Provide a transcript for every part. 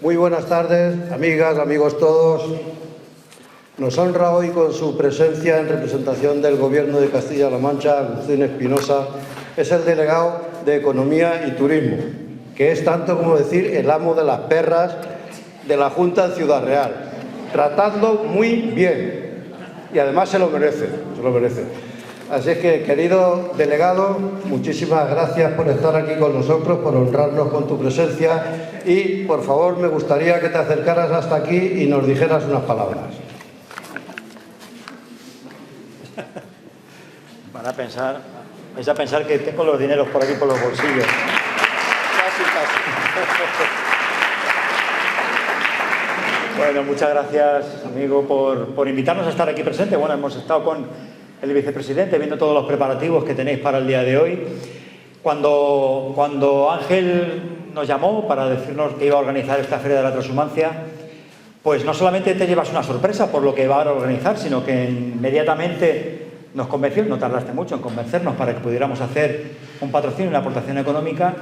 Muy buenas tardes, amigas, amigos todos. Nos honra hoy con su presencia en representación del Gobierno de Castilla-La Mancha, Agustín Espinosa, es el delegado de Economía y Turismo, que es tanto como decir el amo de las perras de la Junta en Ciudad Real. Tratadlo muy bien y además se lo merece, Así es que, querido delegado, muchísimas gracias por estar aquí con nosotros, por honrarnos con tu presencia y, por favor, me gustaría que te acercaras hasta aquí y nos dijeras unas palabras. Vais a pensar que tengo los dineros por aquí por los bolsillos. Casi. Bueno, muchas gracias, amigo, por invitarnos a estar aquí presente. Bueno, hemos estado con el vicepresidente viendo todos los preparativos que tenéis para el día de hoy. Cuando Ángel nos llamó para decirnos que iba a organizar esta Feria de la Transhumancia, pues no solamente te llevas una sorpresa por lo que va a organizar, sino que inmediatamente nos convenció, no tardaste mucho en convencernos para que pudiéramos hacer un patrocinio, una aportación económica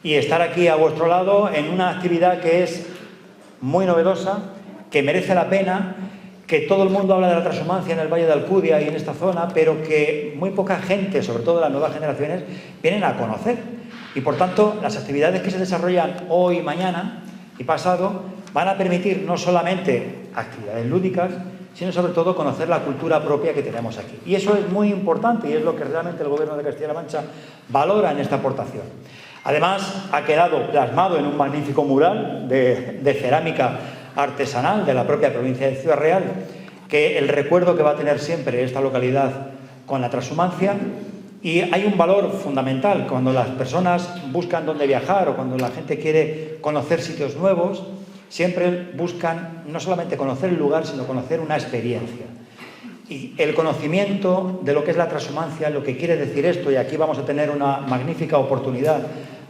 y estar aquí a vuestro lado en una actividad que es muy novedosa, que merece la pena, que todo el mundo habla de la transhumancia en el Valle de Alcudia y en esta zona, pero que muy poca gente, sobre todo las nuevas generaciones, vienen a conocer. Y por tanto, las actividades que se desarrollan hoy, mañana y pasado van a permitir no solamente actividades lúdicas, sino sobre todo conocer la cultura propia que tenemos aquí. Y eso es muy importante y es lo que realmente el Gobierno de Castilla-La Mancha valora en esta aportación. Además, ha quedado plasmado en un magnífico mural de cerámica artesanal de la propia provincia de Ciudad Real, que el recuerdo que va a tener siempre esta localidad con la transhumancia. Y hay un valor fundamental cuando las personas buscan dónde viajar o cuando la gente quiere conocer sitios nuevos, siempre buscan no solamente conocer el lugar, sino conocer una experiencia. Y el conocimiento de lo que es la transhumancia, lo que quiere decir esto, y aquí vamos a tener una magnífica oportunidad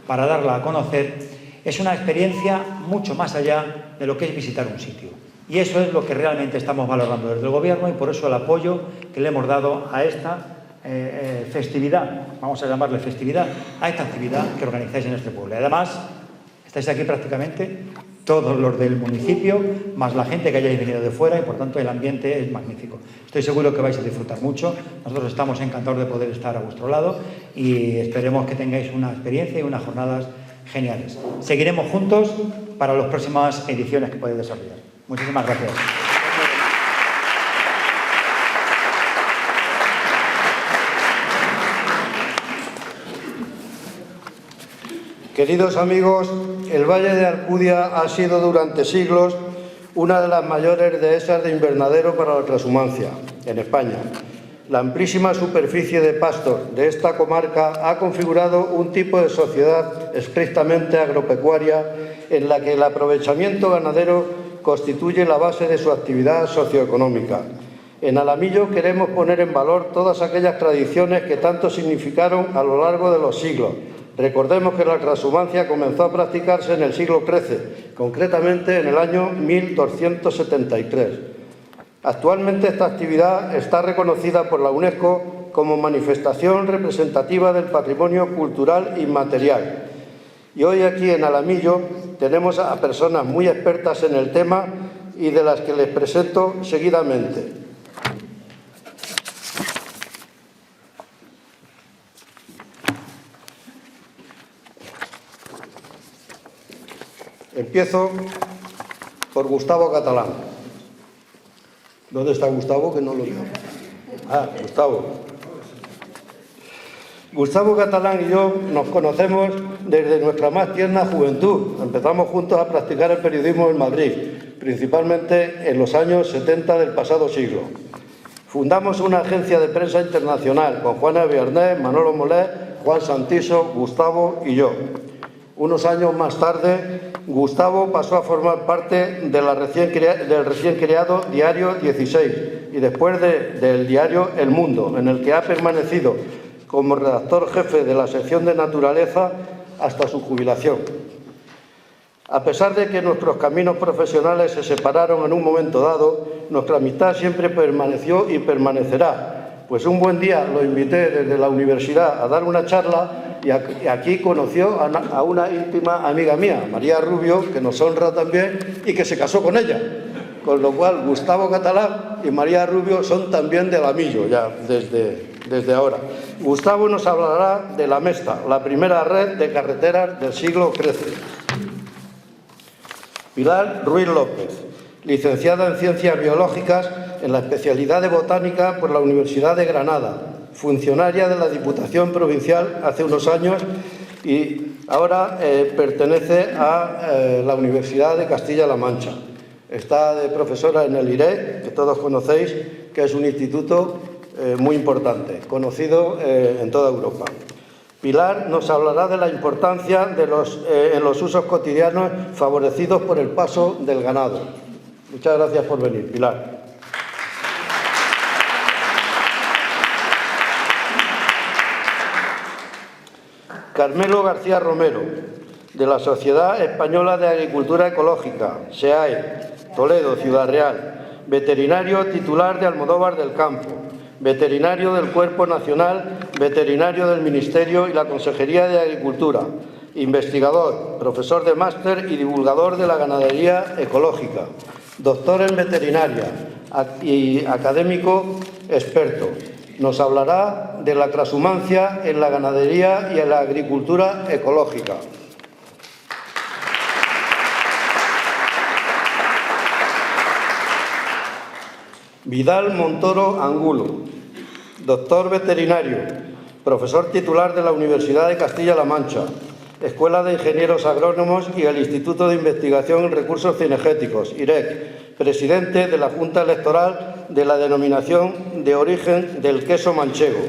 para darla a conocer, es una experiencia mucho más allá de lo que es visitar un sitio. Y eso es lo que realmente estamos valorando desde el Gobierno y por eso el apoyo que le hemos dado a esta festividad, vamos a llamarle festividad, a esta actividad que organizáis en este pueblo. Y además, estáis aquí prácticamente todos los del municipio, más la gente que hayáis venido de fuera y por tanto el ambiente es magnífico. Estoy seguro que vais a disfrutar mucho. Nosotros estamos encantados de poder estar a vuestro lado y esperemos que tengáis una experiencia y unas jornadas geniales. Seguiremos juntos para las próximas ediciones que podéis desarrollar. Muchísimas gracias. Queridos amigos, el Valle de Alcudia ha sido durante siglos una de las mayores dehesas de invernadero para la transhumancia en España. La amplísima superficie de pastos de esta comarca ha configurado un tipo de sociedad estrictamente agropecuaria en la que el aprovechamiento ganadero constituye la base de su actividad socioeconómica. En Alamillo queremos poner en valor todas aquellas tradiciones que tanto significaron a lo largo de los siglos. Recordemos que la transhumancia comenzó a practicarse en el siglo XIII, concretamente en el año 1273. Actualmente esta actividad está reconocida por la UNESCO como manifestación representativa del patrimonio cultural inmaterial. Y hoy aquí en Alamillo tenemos a personas muy expertas en el tema y de las que les presento seguidamente. Empiezo por Gustavo Catalán. ¿Dónde está Gustavo? Que no lo veo. Gustavo. Gustavo Catalán y yo nos conocemos desde nuestra más tierna juventud. Empezamos juntos a practicar el periodismo en Madrid, principalmente en los años 70 del pasado siglo. Fundamos una agencia de prensa internacional con Juana Viarnés, Manolo Molet, Juan Santiso, Gustavo y yo. Unos años más tarde, Gustavo pasó a formar parte de del recién creado Diario 16 y después del diario El Mundo, en el que ha permanecido como redactor jefe de la sección de Naturaleza hasta su jubilación. A pesar de que nuestros caminos profesionales se separaron en un momento dado, nuestra amistad siempre permaneció y permanecerá, pues un buen día lo invité desde la universidad a dar una charla y aquí conoció a una íntima amiga mía, María Rubio, que nos honra también y que se casó con ella. Con lo cual, Gustavo Catalá y María Rubio son también del Amillo, ya desde ahora. Gustavo nos hablará de la Mesta, la primera red de carreteras del siglo XIII. Pilar Ruiz López, licenciada en Ciencias Biológicas en la especialidad de Botánica por la Universidad de Granada, funcionaria de la Diputación Provincial hace unos años y ahora pertenece a la Universidad de Castilla-La Mancha. Está de profesora en el IREC, que todos conocéis, que es un instituto muy importante, conocido en toda Europa. Pilar nos hablará de la importancia en los usos cotidianos favorecidos por el paso del ganado. Muchas gracias por venir, Pilar. Carmelo García Romero, de la Sociedad Española de Agricultura Ecológica, SEAE, Toledo, Ciudad Real, veterinario titular de Almodóvar del Campo, veterinario del Cuerpo Nacional, veterinario del Ministerio y la Consejería de Agricultura, investigador, profesor de máster y divulgador de la ganadería ecológica, doctor en veterinaria y académico experto. Nos hablará de la transhumancia en la ganadería y en la agricultura ecológica. Vidal Montoro Angulo, doctor veterinario, profesor titular de la Universidad de Castilla-La Mancha, Escuela de Ingenieros Agrónomos y el Instituto de Investigación en Recursos Cinegéticos, IREC, presidente de la Junta Electoral de la Denominación de Origen del Queso Manchego,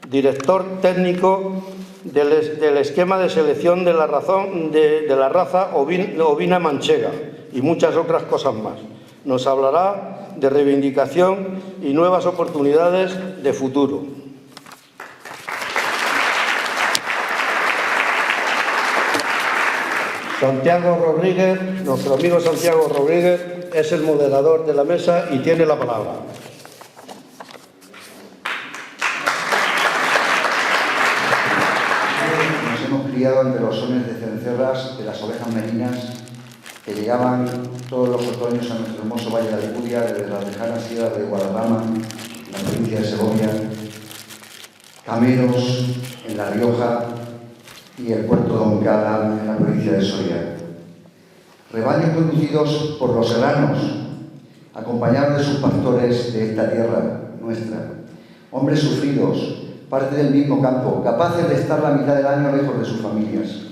director técnico del esquema de selección de la raza ovina manchega y muchas otras cosas más. Nos hablará de reivindicación y nuevas oportunidades de futuro. Santiago Rodríguez, nuestro amigo Santiago Rodríguez, es el moderador de la mesa y tiene la palabra. Nos hemos criado entre los sones de cencerras de las ovejas merinas que llegaban todos los otoños a nuestro hermoso Valle de Alcudia desde las lejanas sierras de Guadarrama, en la provincia de Segovia, Cameros, en La Rioja, y el puerto de Moncada, en la provincia de Soria. Rebaños conducidos por los serranos, acompañados de sus pastores de esta tierra nuestra. Hombres sufridos, parte del mismo campo, capaces de estar la mitad del año lejos de sus familias.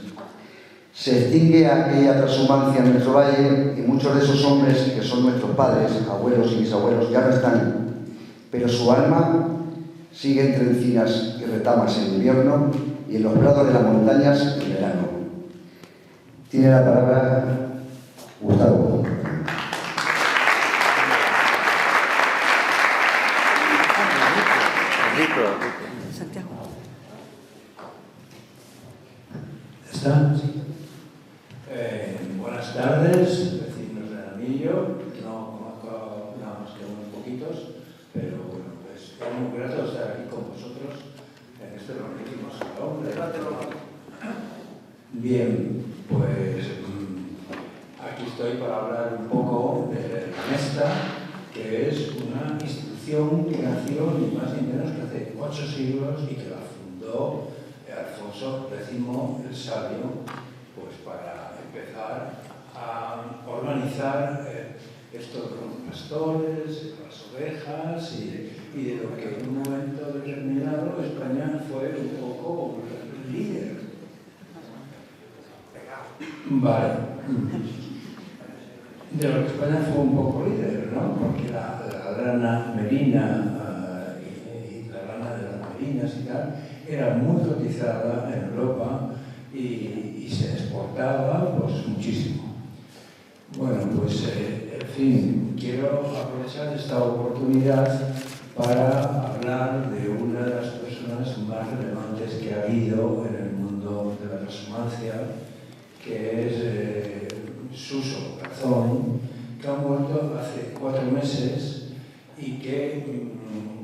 Se extingue aquella transhumancia en nuestro valle y muchos de esos hombres que son nuestros padres, abuelos y bisabuelos ya no están, pero su alma sigue entre encinas y retamas en invierno y en los prados de las montañas en verano. Tiene la palabra Gustavo. Santiago. ¿Está? Sí. Buenas tardes, vecinos del Amillo. No conozco nada más que unos poquitos, pero bueno, pues es muy grato estar aquí con vosotros en este magnífico salón. Bien, pues aquí estoy para hablar un poco de la Mesta, que es una institución que nació ni más ni menos que hace 8 siglos y que la fundó Alfonso X el Sabio, pues para empezar a organizar esto de los pastores, las ovejas y de lo que en un momento determinado España fue un poco líder. Vale. De lo que España fue un poco líder, ¿no? Porque la lana merina y la lana de las merinas y tal era muy cotizada en Europa y se exportaba pues muchísimo. Bueno, pues en fin, quiero aprovechar esta oportunidad para hablar de una de las personas más relevantes que ha habido en el mundo de la transhumancia, que es Suso Garzón, que ha muerto hace 4 meses y que,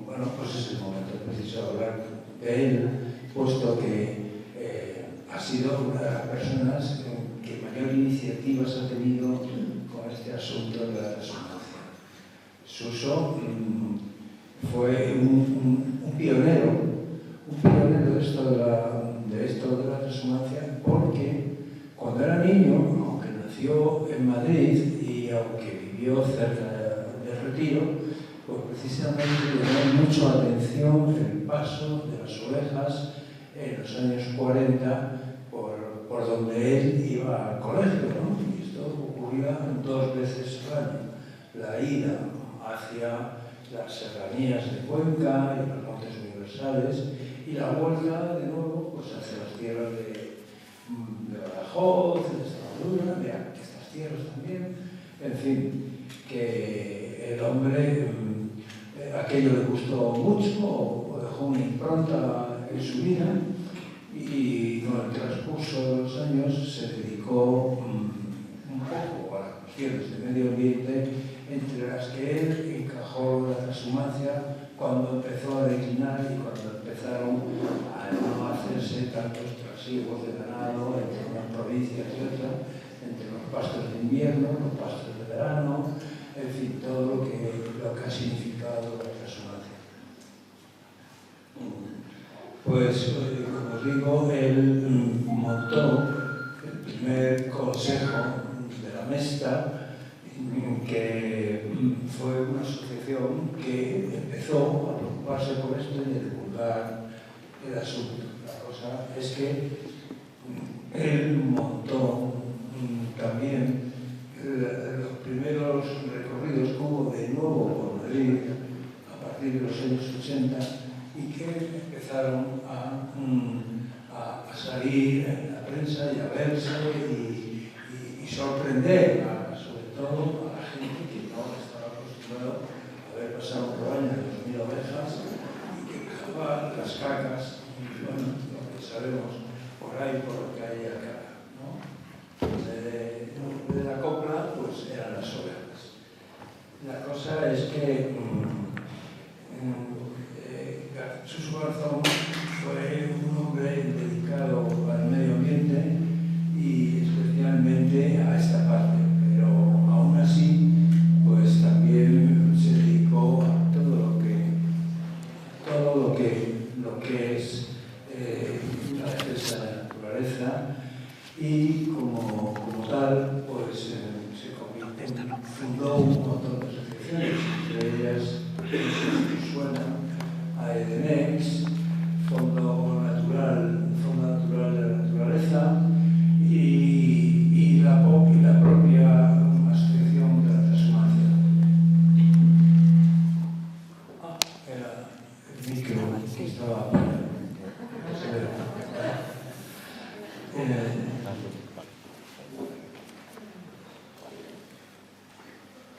bueno, pues es el momento preciso de hablar de él, puesto que sido una de las personas que mayor iniciativas ha tenido con este asunto de la transhumancia. Suso fue un pionero de esto de la transhumancia, porque cuando era niño, aunque nació en Madrid y aunque vivió cerca del Retiro, pues precisamente le llamó mucho la atención el paso de las ovejas en los años 40 por donde él iba al colegio, ¿no? Y esto ocurría 2 veces al año. La ida hacia las serranías de Cuenca y los montes universales, y la vuelta de nuevo pues, hacia las tierras de Badajoz, de Extremadura, de estas tierras también. En fin, que el hombre aquello le gustó mucho, o dejó una impronta en su vida, y con el transcurso de los años se dedicó un poco a las cuestiones de medio ambiente, entre las que él encajó la transhumancia cuando empezó a declinar y cuando empezaron a no hacerse tantos trasiegos de ganado entre unas provincias y otras, entre los pastos de invierno, los pastos de verano, en fin, todo lo que ha significado la transhumancia. Pues, como os digo, él montó el primer consejo de la Mesta, que fue una asociación que empezó a preocuparse por esto y a divulgar el asunto. La cosa es que él montó también los primeros recorridos que hubo de nuevo por Madrid a partir de los años 80 y que empezaron a salir en la prensa y a verse y sorprender sobre todo a la gente que no estaba acostumbrada a haber pasado por años 2.000 ovejas y que dejaba las cacas, bueno, lo que sabemos por ahí, por lo que hay acá, ¿no? De la copla, pues eran las ovejas. La cosa es que Suso Garzón fue un hombre dedicado al medio ambiente y especialmente a esta parte, pero aún así pues también se dedicó a todo lo que es la defensa de la naturaleza y como tal pues se fundó un montón de asociaciones, entre ellas suena a Edenex, Fondo Natural de la Naturaleza y la propia asociación de la transhumancia. Era el micro que estaba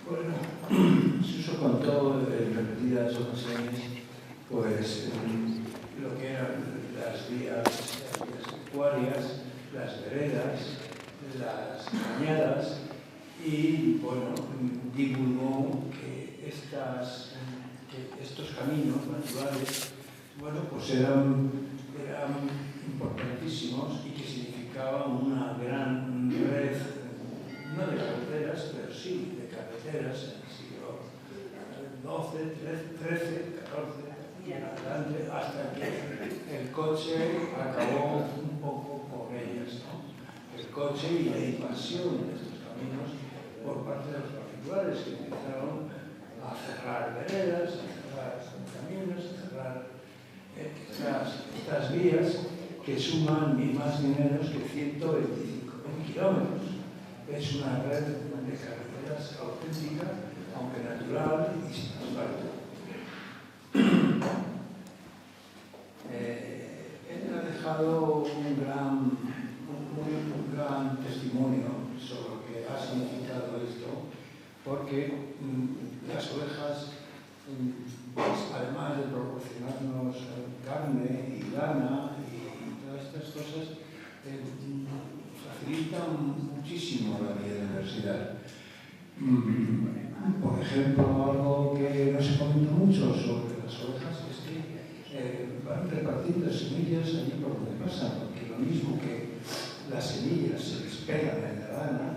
bueno, Suso contó en repetidas ocasiones pues lo que eran las vías estuarias, las veredas, las cañadas y bueno, divulgó que estos caminos naturales bueno, pues eran importantísimos y que significaban una gran red, no de carreteras, pero sí de carreteras en el siglo XII, XIII, XIV y en adelante hasta que el coche acabó un poco con ellas, ¿no? El coche y la invasión de estos caminos por parte de los particulares que empezaron a cerrar veredas, a cerrar caminos, a cerrar estas vías que suman ni más ni menos que 125.000 kilómetros. Es una red de carreteras auténtica, aunque natural y sin asfalto. Él ha dejado un gran testimonio sobre lo que ha significado esto, porque las ovejas, pues, además de proporcionarnos carne y lana y todas estas cosas, facilitan muchísimo la biodiversidad. Por ejemplo, algo que no se comenta mucho sobre las ovejas es que van repartiendo semillas allí por donde pasan, porque lo mismo que las semillas se les pegan en la lana,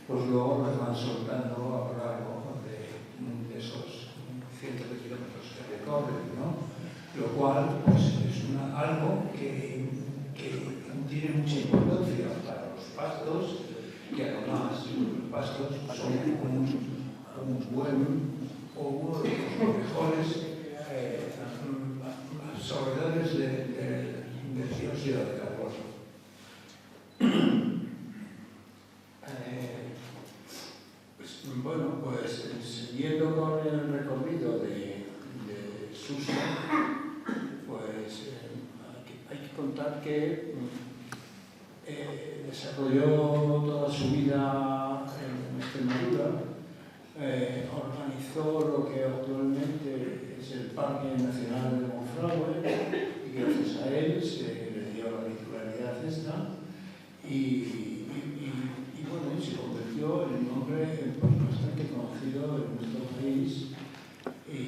pues luego las van soltando a lo largo de esos cientos de kilómetros que recorren, ¿no? Lo cual pues, es algo que tiene mucha importancia para los pastos, que además los pastos son unos buenos o uno de los mejores absorbedores de dióxido de carbono. Bueno, pues siguiendo con el recorrido de Suso, pues hay que contar que desarrolló toda su vida en Extremadura, organizó lo que actualmente es el Parque Nacional de Monfragüe y gracias a él se le dio la titularidad esta y bueno, se convirtió en un nombre bastante conocido en nuestro país y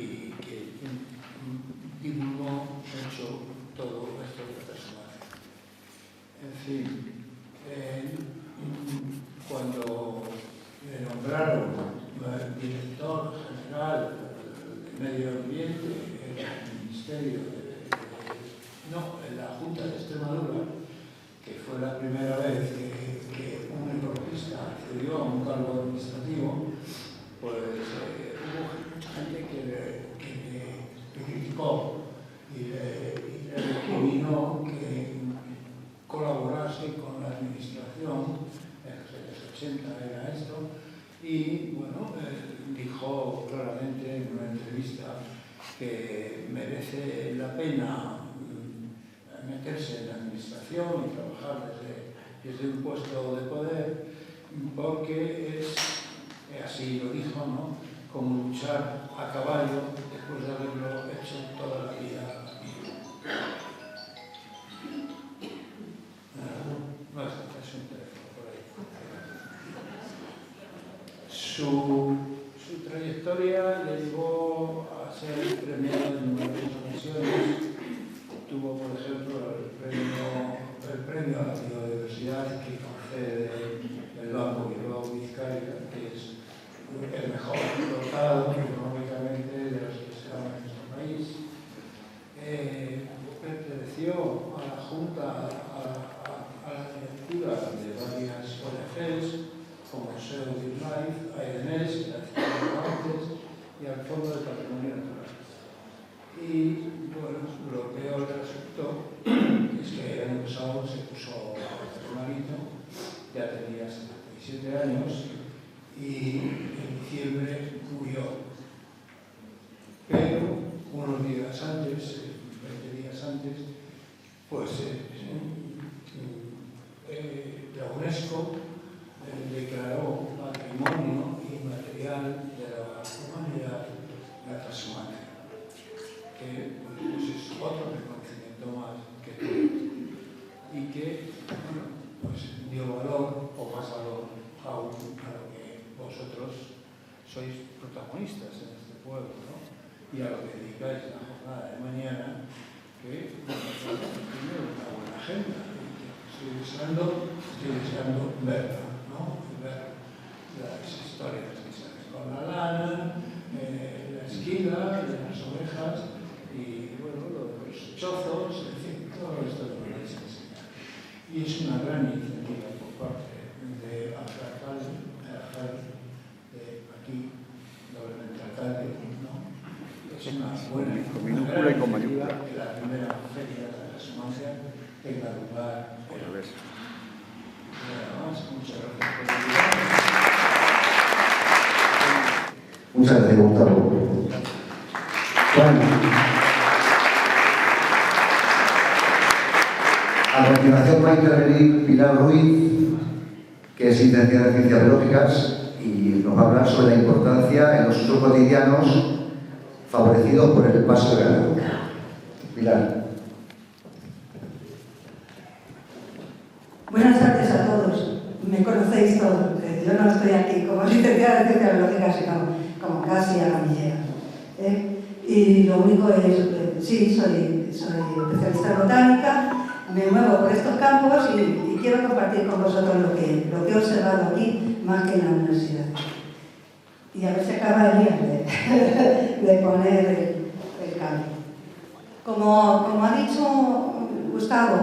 que divulgó mucho todo esto de la transhumancia. En fin, cuando le nombraron director general de Medio Ambiente en el Ministerio en la Junta de Extremadura, que fue la primera vez que un ecologista accedió a un cargo administrativo, pues hubo mucha gente que le criticó y le recriminó que colaborase con la administración, en los años 80 era esto, y bueno, dijo claramente en una entrevista que merece la pena meterse en la administración y trabajar desde un puesto de poder, porque es, así lo dijo, ¿no?, como luchar a caballo después de haberlo hecho toda la vida. No es un teléfono por ahí. Su trayectoria le llevó a ser premiado en numerosas ocasiones. Tuvo, por ejemplo, el premio a la biodiversidad que concede el Banco Bilbao Vizcaya, que es el mejor dotado económicamente de los que se dan en nuestro país. Perteneció a la Junta, a la directiva de varias ONGs, como Seo Wildlife, AEDNES, que la citaba antes, y al Fondo de Patrimonio Natural. Y bueno, lo peor del asunto es que el año pasado se puso malito, ya tenía 77 años y en diciembre murió. Pero unos días antes, 20 días antes, pues la UNESCO declaró patrimonio inmaterial de la humanidad la transhumancia, que pues es otro reconocimiento más que tiene y que bueno, pues dio valor o más valor aún a lo que vosotros sois protagonistas en este pueblo, ¿no? Y a lo que dedicáis la jornada de mañana, que tiene una buena agenda. Estoy deseando verla, ¿no? Ver las historias que se hacen con la lana, la esquila, las ovejas y bueno, los chozos, en fin, todo esto lo podéis enseñar. Y es una gran iniciativa por parte de alcalde, de aquí, doblemente alcalde, ¿no? Es una buena iniciativa que la primera feria de la transhumancia tenga lugar en el mes. Nada más, muchas gracias por la vida. Muchas gracias, Gustavo. Bueno, a continuación va a intervenir Pilar Ruiz, que es licenciada en Ciencias Biológicas y nos va a hablar sobre la importancia en los usos cotidianos favorecidos por el paso de ganado. Pilar. Buenas tardes a todos. Me conocéis todos. Yo no estoy aquí como licenciada en Ciencias Biológicas, sino como casi a la millera. Y lo único es, sí, soy especialista en botánica, me muevo por estos campos y quiero compartir con vosotros lo que he observado aquí, más que en la universidad. Y a ver si acaba el día de poner el cambio. Como ha dicho Gustavo,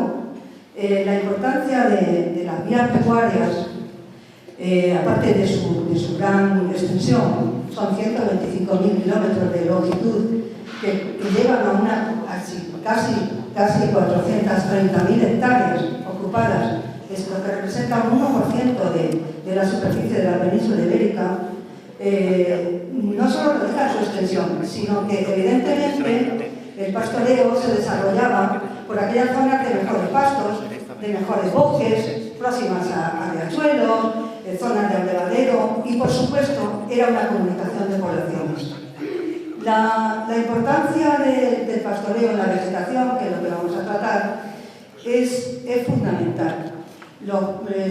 la importancia de las vías pecuarias, aparte de su gran extensión, son 125.000 kilómetros de longitud que llevan a casi 430.000 hectáreas ocupadas, es lo que representa un 1% de la superficie de la península ibérica. No solo lo deja su extensión, sino que evidentemente el pastoreo se desarrollaba por aquellas zonas de mejores pastos, de mejores bosques, próximas a riachuelos, zonas de abrevadero y, por supuesto, era una comunicación de poblaciones. La importancia del pastoreo en la vegetación, que es lo que vamos a tratar, es fundamental.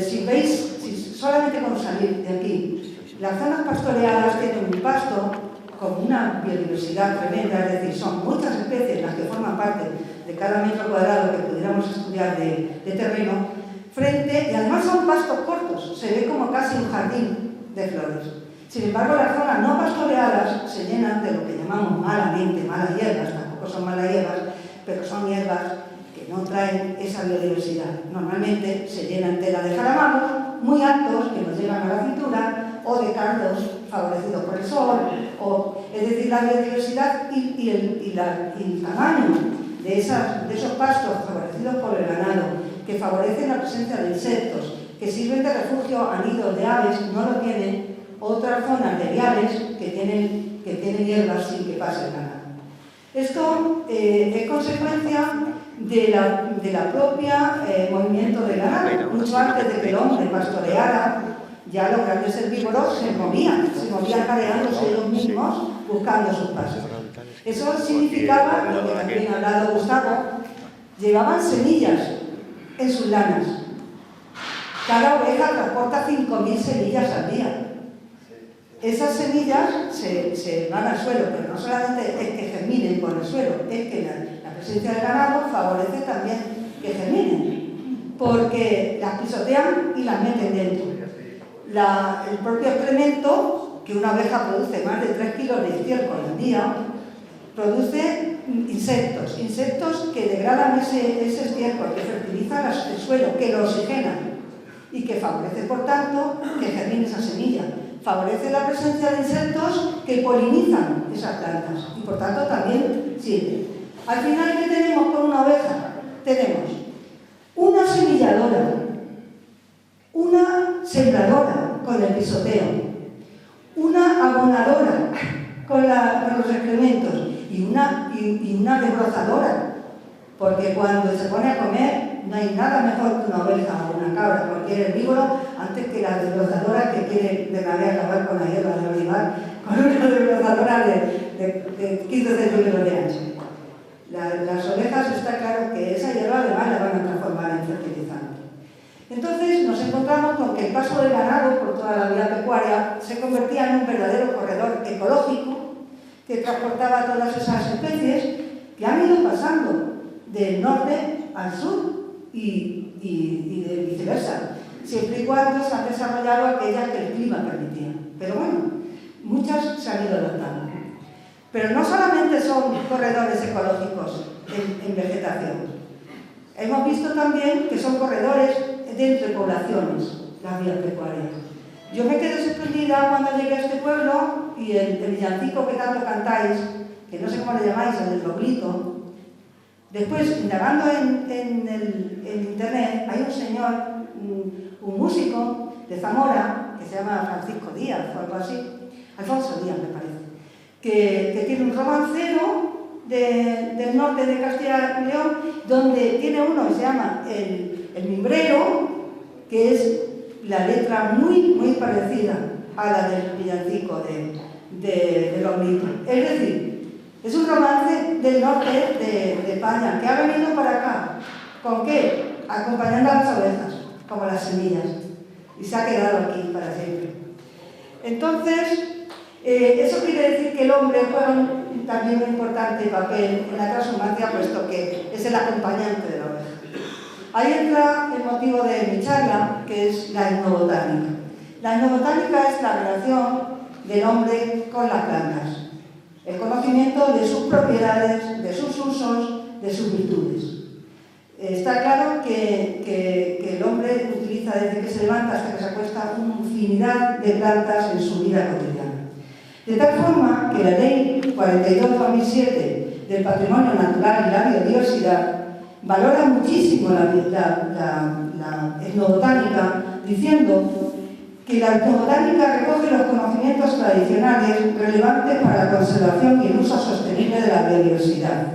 Si solamente con salir de aquí, las zonas pastoreadas tienen un pasto con una biodiversidad tremenda, es decir, son muchas especies las que forman parte de cada metro cuadrado que pudiéramos estudiar de terreno, y además son pastos cortos, se ve como casi un jardín de flores. Sin embargo, las zonas no pastoreadas se llenan de lo que llamamos malamente malas hierbas, tampoco son malas hierbas, pero son hierbas que no traen esa biodiversidad. Normalmente se llenan entera de jaramagos muy altos que nos llegan a la cintura, o de cardos favorecidos por el sol, es decir, la biodiversidad y el tamaño de esos pastos favorecidos por el ganado, que favorecen la presencia de insectos, que sirven de refugio a nidos de aves, no lo tienen otras zonas de viales que tienen hierbas sin que pase el ganado. Esto es consecuencia de la propia movimiento del ganado. Mucho antes de que el hombre pastoreara, ya los grandes herbívoros se movían careándose ellos mismos buscando sus pastos. Eso significaba, lo que también ha hablado Gustavo, llevaban semillas en sus lanas. Cada oveja transporta 5.000 semillas al día. Esas semillas se van al suelo, pero no solamente es que germinen por el suelo, es que la presencia del ganado favorece también que germinen, porque las pisotean y las meten dentro. El propio excremento, que una oveja produce más de 3 kilos de estiércol al día, produce insectos que degradan ese estiércol, que fertilizan el suelo, que lo oxigenan y que favorece, por tanto, que germine esa semilla. Favorece la presencia de insectos que polinizan esas plantas y, por tanto, también sirve. Al final, ¿qué tenemos con una oveja? Tenemos una semilladora, una sembradora con el pisoteo, una abonadora con los excrementos y una desbrozadora, porque cuando se pone a comer no hay nada mejor que una oveja o una cabra, cualquier herbívoro, antes que la desbrozadora que quiere de manera acabar con la hierba del olivar, con una desbrozadora de 15 centímetros de ancho. Las ovejas está claro que esa hierba además la van a transformar en fertilizante. Entonces nos encontramos con que el paso del ganado por toda la vía pecuaria se convertía en un verdadero corredor ecológico que transportaba todas esas especies que han ido pasando del norte al sur y de viceversa, siempre y cuando se han desarrollado aquellas que el clima permitía. Pero bueno, muchas se han ido adaptando. Pero no solamente son corredores ecológicos en vegetación. Hemos visto también que son corredores dentro de poblaciones, las vías pecuarias. Yo me quedé sorprendida cuando llegué a este pueblo y el villancico que tanto cantáis, que no sé cómo le llamáis, el del roglito. Después, indagando en internet, hay un señor, un músico de Zamora, que se llama Francisco Díaz o algo así, Alfonso Díaz me parece, que tiene un romancero del norte de Castilla y León, donde tiene uno que se llama El Mimbrero, que es la letra muy parecida a la del villancico de Roglito. Es decir, es un romance del norte de España que ha venido para acá. ¿Con qué? Acompañando a las ovejas, como las semillas. Y se ha quedado aquí para siempre. Entonces, eso quiere decir que el hombre juega también un importante papel en la transhumancia, puesto que es el acompañante de la oveja. Ahí entra el motivo de mi charla, que es la etnobotánica. La etnobotánica es la relación del hombre con las plantas, el conocimiento de sus propiedades, de sus usos, de sus virtudes. Está claro que el hombre utiliza desde que se levanta hasta que se acuesta una infinidad de plantas en su vida cotidiana. De tal forma que la Ley 42/2007 del Patrimonio Natural y la Biodiversidad valora muchísimo la etnobotánica, diciendo que la etnobotánica recoge los conocimientos tradicionales relevantes para la conservación y el uso sostenible de la biodiversidad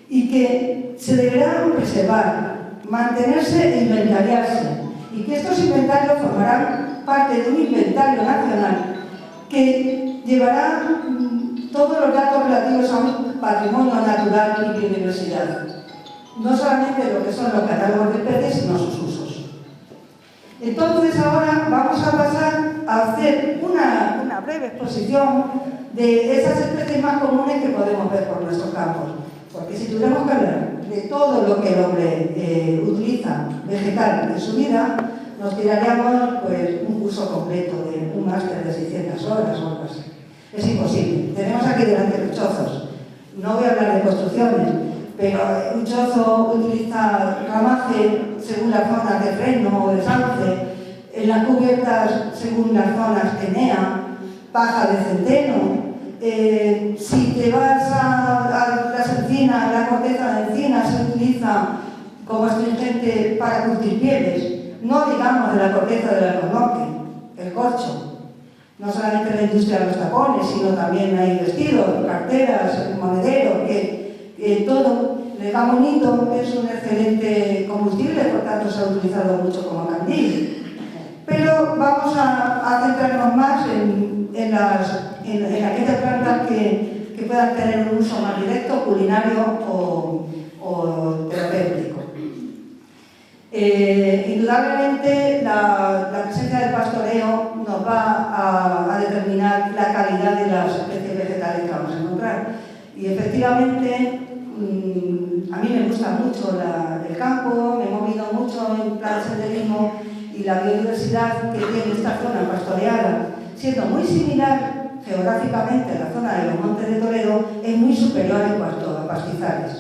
y que se deberán preservar, mantenerse e inventariarse, y que estos inventarios formarán parte de un inventario nacional que llevará todos los datos relativos a un patrimonio natural y biodiversidad. No solamente lo que son los catálogos de especies, sino sus usos. Entonces ahora vamos a pasar a hacer una breve exposición de esas especies más comunes que podemos ver por nuestros campos. Porque si tuviéramos que hablar de todo lo que el hombre utiliza vegetal en su vida, nos tiraríamos pues, un curso completo de un máster de 600 horas o algo así. Es imposible. Tenemos aquí delante los chozos. No voy a hablar de construcciones, pero un chozo utiliza ramaje según las zonas de freno o de sauce, en las cubiertas según las zonas tenea, paja de centeno. Si te vas a las encinas, la corteza de encina se utiliza como astringente para curtir pieles, no digamos de la corteza del alcornoque, el corcho. No solamente la industria de los tapones, sino también hay vestidos, carteras, monederos, que todo, el gamonito es un excelente combustible, por tanto se ha utilizado mucho como candil. Pero vamos a centrarnos más en aquellas plantas que puedan tener un uso más directo, culinario o terapéutico. Indudablemente la presencia del pastoreo nos va a determinar la calidad de las especies vegetales que vamos a encontrar. Y efectivamente, a mí me gusta mucho el campo, me he movido mucho en plan de senderismo y la biodiversidad que tiene esta zona pastoreada, siendo muy similar geográficamente a la zona de los Montes de Toledo, es muy superior en cuanto a pastizales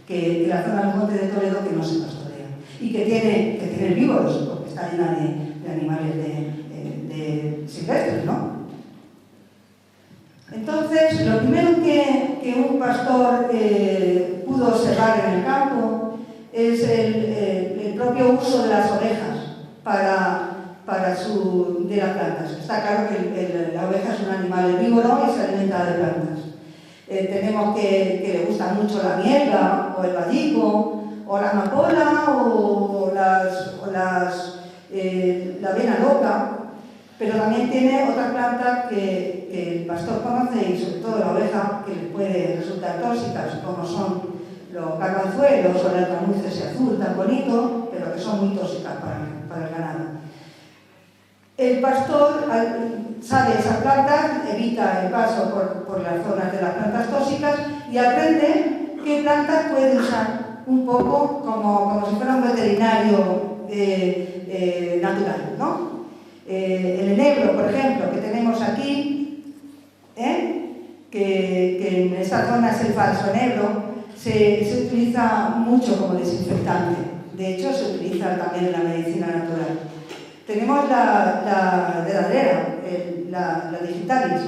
que la zona de los Montes de Toledo que no se pastorea y que tiene vívoros, porque está llena de animales de silvestres, ¿no? Entonces, lo primero que un pastor pudo observar en el campo es el propio uso de las ovejas de las plantas. Está claro que la oveja es un animal herbívoro y se alimenta de plantas. Tenemos que le gusta mucho la mielga o el vallico o la amapola o la avena loca, pero también tiene otras plantas que el pastor conoce y sobre todo la oveja que le puede resultar tóxicas, como son los garbanzuelos o el alcamuces azul tan bonito, pero que son muy tóxicas para el ganado. El pastor sabe esas plantas, evita el paso por las zonas de las plantas tóxicas y aprende qué plantas puede usar un poco como si fuera un veterinario natural, ¿no? El enebro, por ejemplo, que tenemos aquí, que en esta zona es el falso enebro, se utiliza mucho como desinfectante. De hecho, se utiliza también en la medicina natural. Tenemos la dedalera, la digitalis,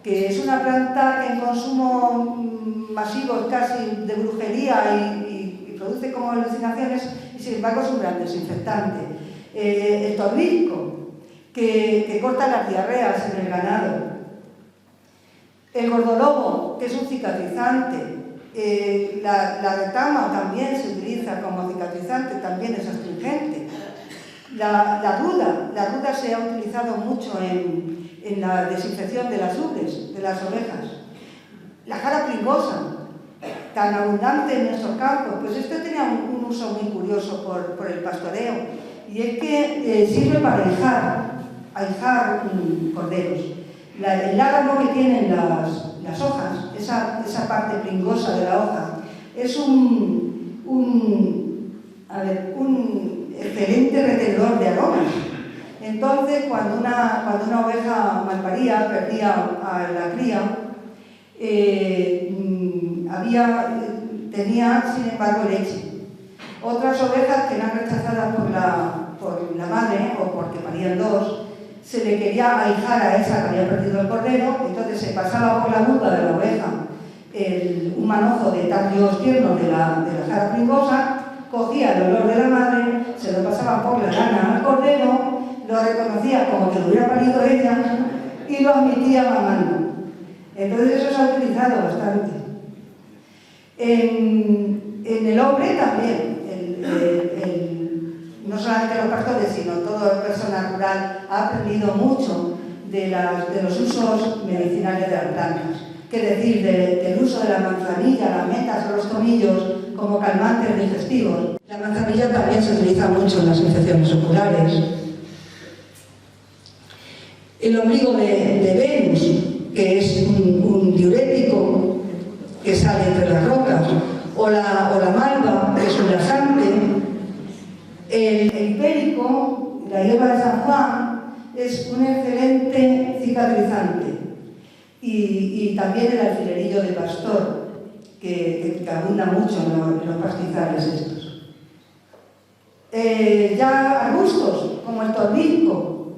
que es una planta que en consumo masivo casi de brujería y produce como alucinaciones y sin embargo es un gran desinfectante. El torbisco, que corta las diarreas en el ganado. El gordolobo, que es un cicatrizante. La retama también se utiliza como cicatrizante, también es astringente. La ruda se ha utilizado mucho en la desinfección de las ubres, de las ovejas. La jara pringosa, tan abundante en nuestros campos, pues esto tenía un uso muy curioso por el pastoreo, y es que sirve para ahijar corderos. El lágano que tienen las hojas, esa parte pringosa de la hoja, es un un excelente retenedor de aromas. Entonces, cuando una oveja malparía, perdía a la cría, tenía, sin embargo, leche. Otras ovejas que eran rechazadas por la madre o porque parían dos, se le quería ahijar a esa que había perdido el cordero, entonces se pasaba por la vulva de la oveja un manojo de tallos tiernos de la jara pringosa, cogía el olor de la madre, se lo pasaba por la lana al cordero, lo reconocía como que lo hubiera parido ella y lo admitía mamando. Entonces eso se ha utilizado bastante. En el hombre también, no solamente los pastores, sino todo el personal rural ha aprendido mucho de los usos medicinales de las plantas. Es decir, del uso de la manzanilla, las metas o los tomillos como calmantes digestivos. La manzanilla también se utiliza mucho en las infecciones oculares. El ombligo de Venus, que es un diurético que sale entre las rocas, o la malva, que es un laxante. El hipérico, la hierba de San Juan, es un excelente cicatrizante. Y también el alfilerillo de pastor, que abunda mucho en los pastizales estos. Ya arbustos, como el torbisco,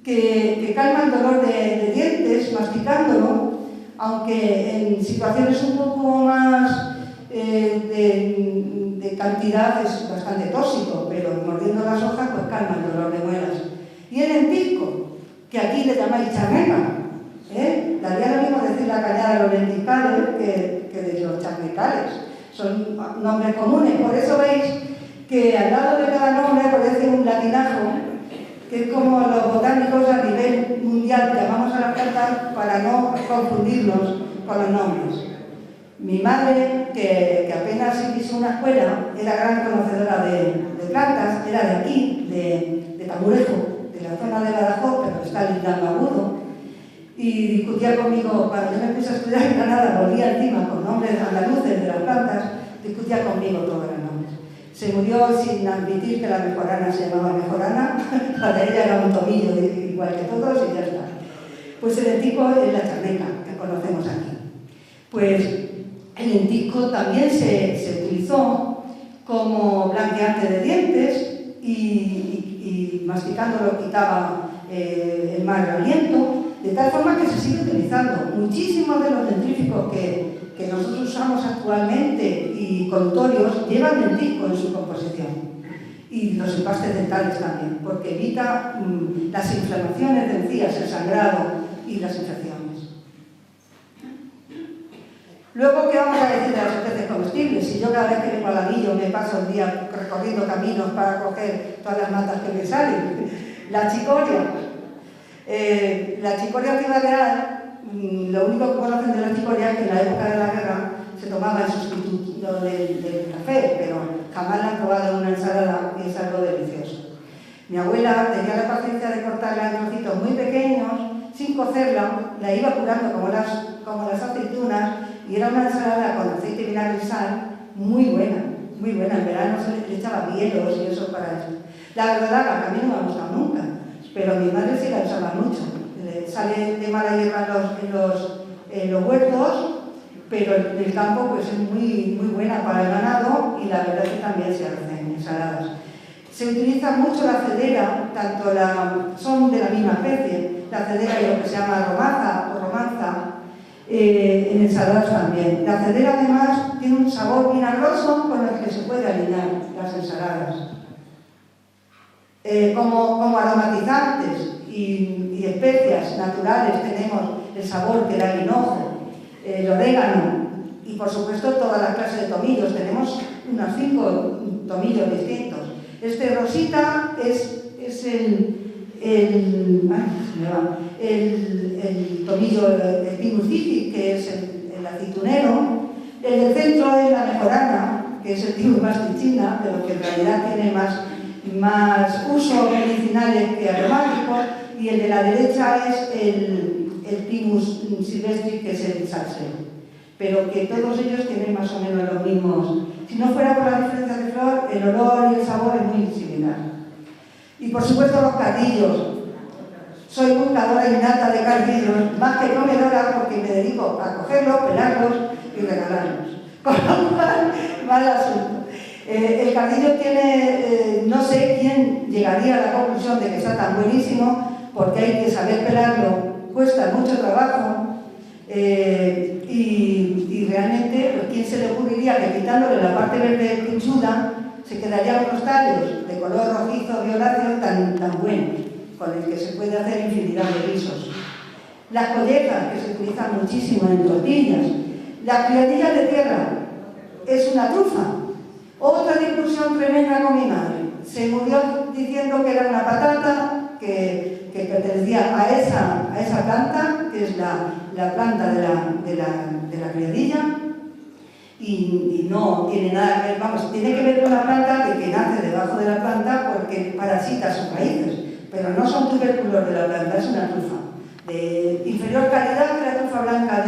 que calma el dolor de dientes masticándolo, aunque en situaciones un poco más de cantidad es bastante tóxico, pero mordiendo las hojas pues calma el dolor de muelas. Y el lentisco, que aquí le llamáis charneca, daría lo mismo decir la cañada de los lenticales que de los charnecales. Son nombres comunes, por eso veis que al lado de cada nombre aparece un latinajo, que es como los botánicos a nivel mundial llamamos a las plantas para no confundirlos con los nombres. Mi madre, que apenas hizo una escuela, era gran conocedora de plantas, era de aquí, de Tamurejo, de la zona de Badajoz, pero está lindando Agudo, y discutía conmigo, cuando yo me puse a estudiar en Granada, volvía encima con nombres andaluces de las plantas, discutía conmigo todos los nombres. Se murió sin admitir que la mejorana se llamaba mejorana, para ella era un tomillo igual que todos y ya está. Pues el lentisco es la charneca, que conocemos aquí. Pues el lentisco también se utilizó como blanqueante de dientes y masticándolo quitaba el mal aliento, de tal forma que se sigue utilizando. Muchísimos de los dentríficos que nosotros usamos actualmente y colutorios llevan lentisco en su composición. Y los empastes dentales también, porque evita las inflamaciones de encías, el sangrado y las infecciones. Luego, ¿qué vamos a decir de las especies comestibles? Si yo cada vez que vengo al Aguillo me paso el día recorriendo caminos para coger todas las matas que me salen. La chicoria. La chicoria ciudadana, lo único que conocen de la chicoria es que en la época de la guerra se tomaba en sustituto del café, pero jamás la han probado en una ensalada y es algo delicioso. Mi abuela tenía la paciencia de cortarla en trocitos muy pequeños, sin cocerla, la iba curando como las aceitunas, y era una ensalada con aceite, vinagre y sal muy buena, muy buena. En verano se le echaba hielos y eso para eso. La verdolaga, que a mí no me ha gustado nunca, pero mi madre sí la usaba mucho. Sale de mala hierba en los huertos, pero en el campo pues es muy, muy buena para el ganado y la verdad es que también se hacen ensaladas. Se utiliza mucho la cedera, son de la misma especie, la cedera y lo que se llama romaza o romanza, en ensaladas también. La cedera además tiene un sabor vinagroso con el que se puede alinear las ensaladas. Como aromatizantes y especias naturales tenemos el sabor que da el hinojo, el orégano y por supuesto todas las clases de tomillos. Tenemos unos 5 tomillos distintos. Este rosita es el tomillo, el Pinus Cici, que es el aceitunero. El del centro es la mejorana, que es el Pinus mastichina, pero que en realidad tiene más usos medicinales que aromáticos, y el de la derecha es el Pinus silvestris, que es el salseo. Pero que todos ellos tienen más o menos los mismos Si no fuera por las diferencias de flor, el olor y el sabor es muy similar. Y por supuesto los cardillos. Soy buscadora innata de cardillos, más que comedora porque me dedico a cogerlos, pelarlos y regalarlos. Con lo cual, mal asunto. El cardillo tiene, no sé quién llegaría a la conclusión de que está tan buenísimo, porque hay que saber pelarlo, cuesta mucho trabajo, y realmente, pues, ¿quién se le ocurriría que quitándole la parte verde pinchuda se quedarían unos tallos de color rojizo violáceo tan buenos, con el que se puede hacer infinidad de guisos? Las collejas, que se utilizan muchísimo en tortillas. Las criadillas de tierra, es una trufa. Otra discusión tremenda con mi madre. Se murió diciendo que era una patata, que pertenecía a esa planta, que es la planta de la criadilla, y no tiene nada que ver, vamos, tiene que ver con la planta de que nace debajo de la planta porque parasita sus raíces, pero no son tubérculos de la planta, es una trufa de inferior calidad que la trufa blanca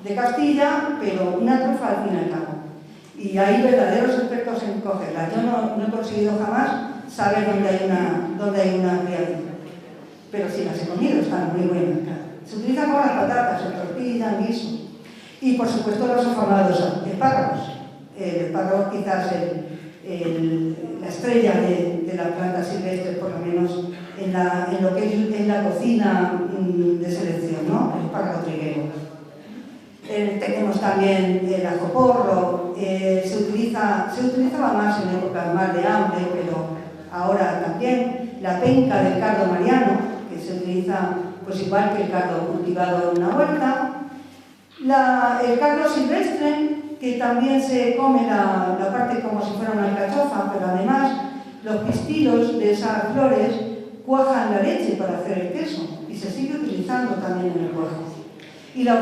de Castilla, pero una trufa al fin y al cabo. Y hay verdaderos expertos en cogerla. Yo no he conseguido jamás saber dónde hay una criadilla. Pero sí las he comido, están muy buenas. Claro. Se utilizan con las patatas, en tortilla, en guiso. Y por supuesto los afamados espárragos. El espárrago quizás la estrella de la planta silvestre, por lo menos en lo que es la cocina de selección, ¿no? El espárrago triguero. Tenemos también el ajoporro, se utilizaba más en épocas más de hambre, pero ahora también la penca del cardo mariano, que se utiliza pues igual que el cardo cultivado en una huerta, el cardo silvestre, que también se come la parte como si fuera una alcachofa, pero además los pistilos de esas flores cuajan la leche para hacer el queso y se sigue utilizando también en el cuajo. Y la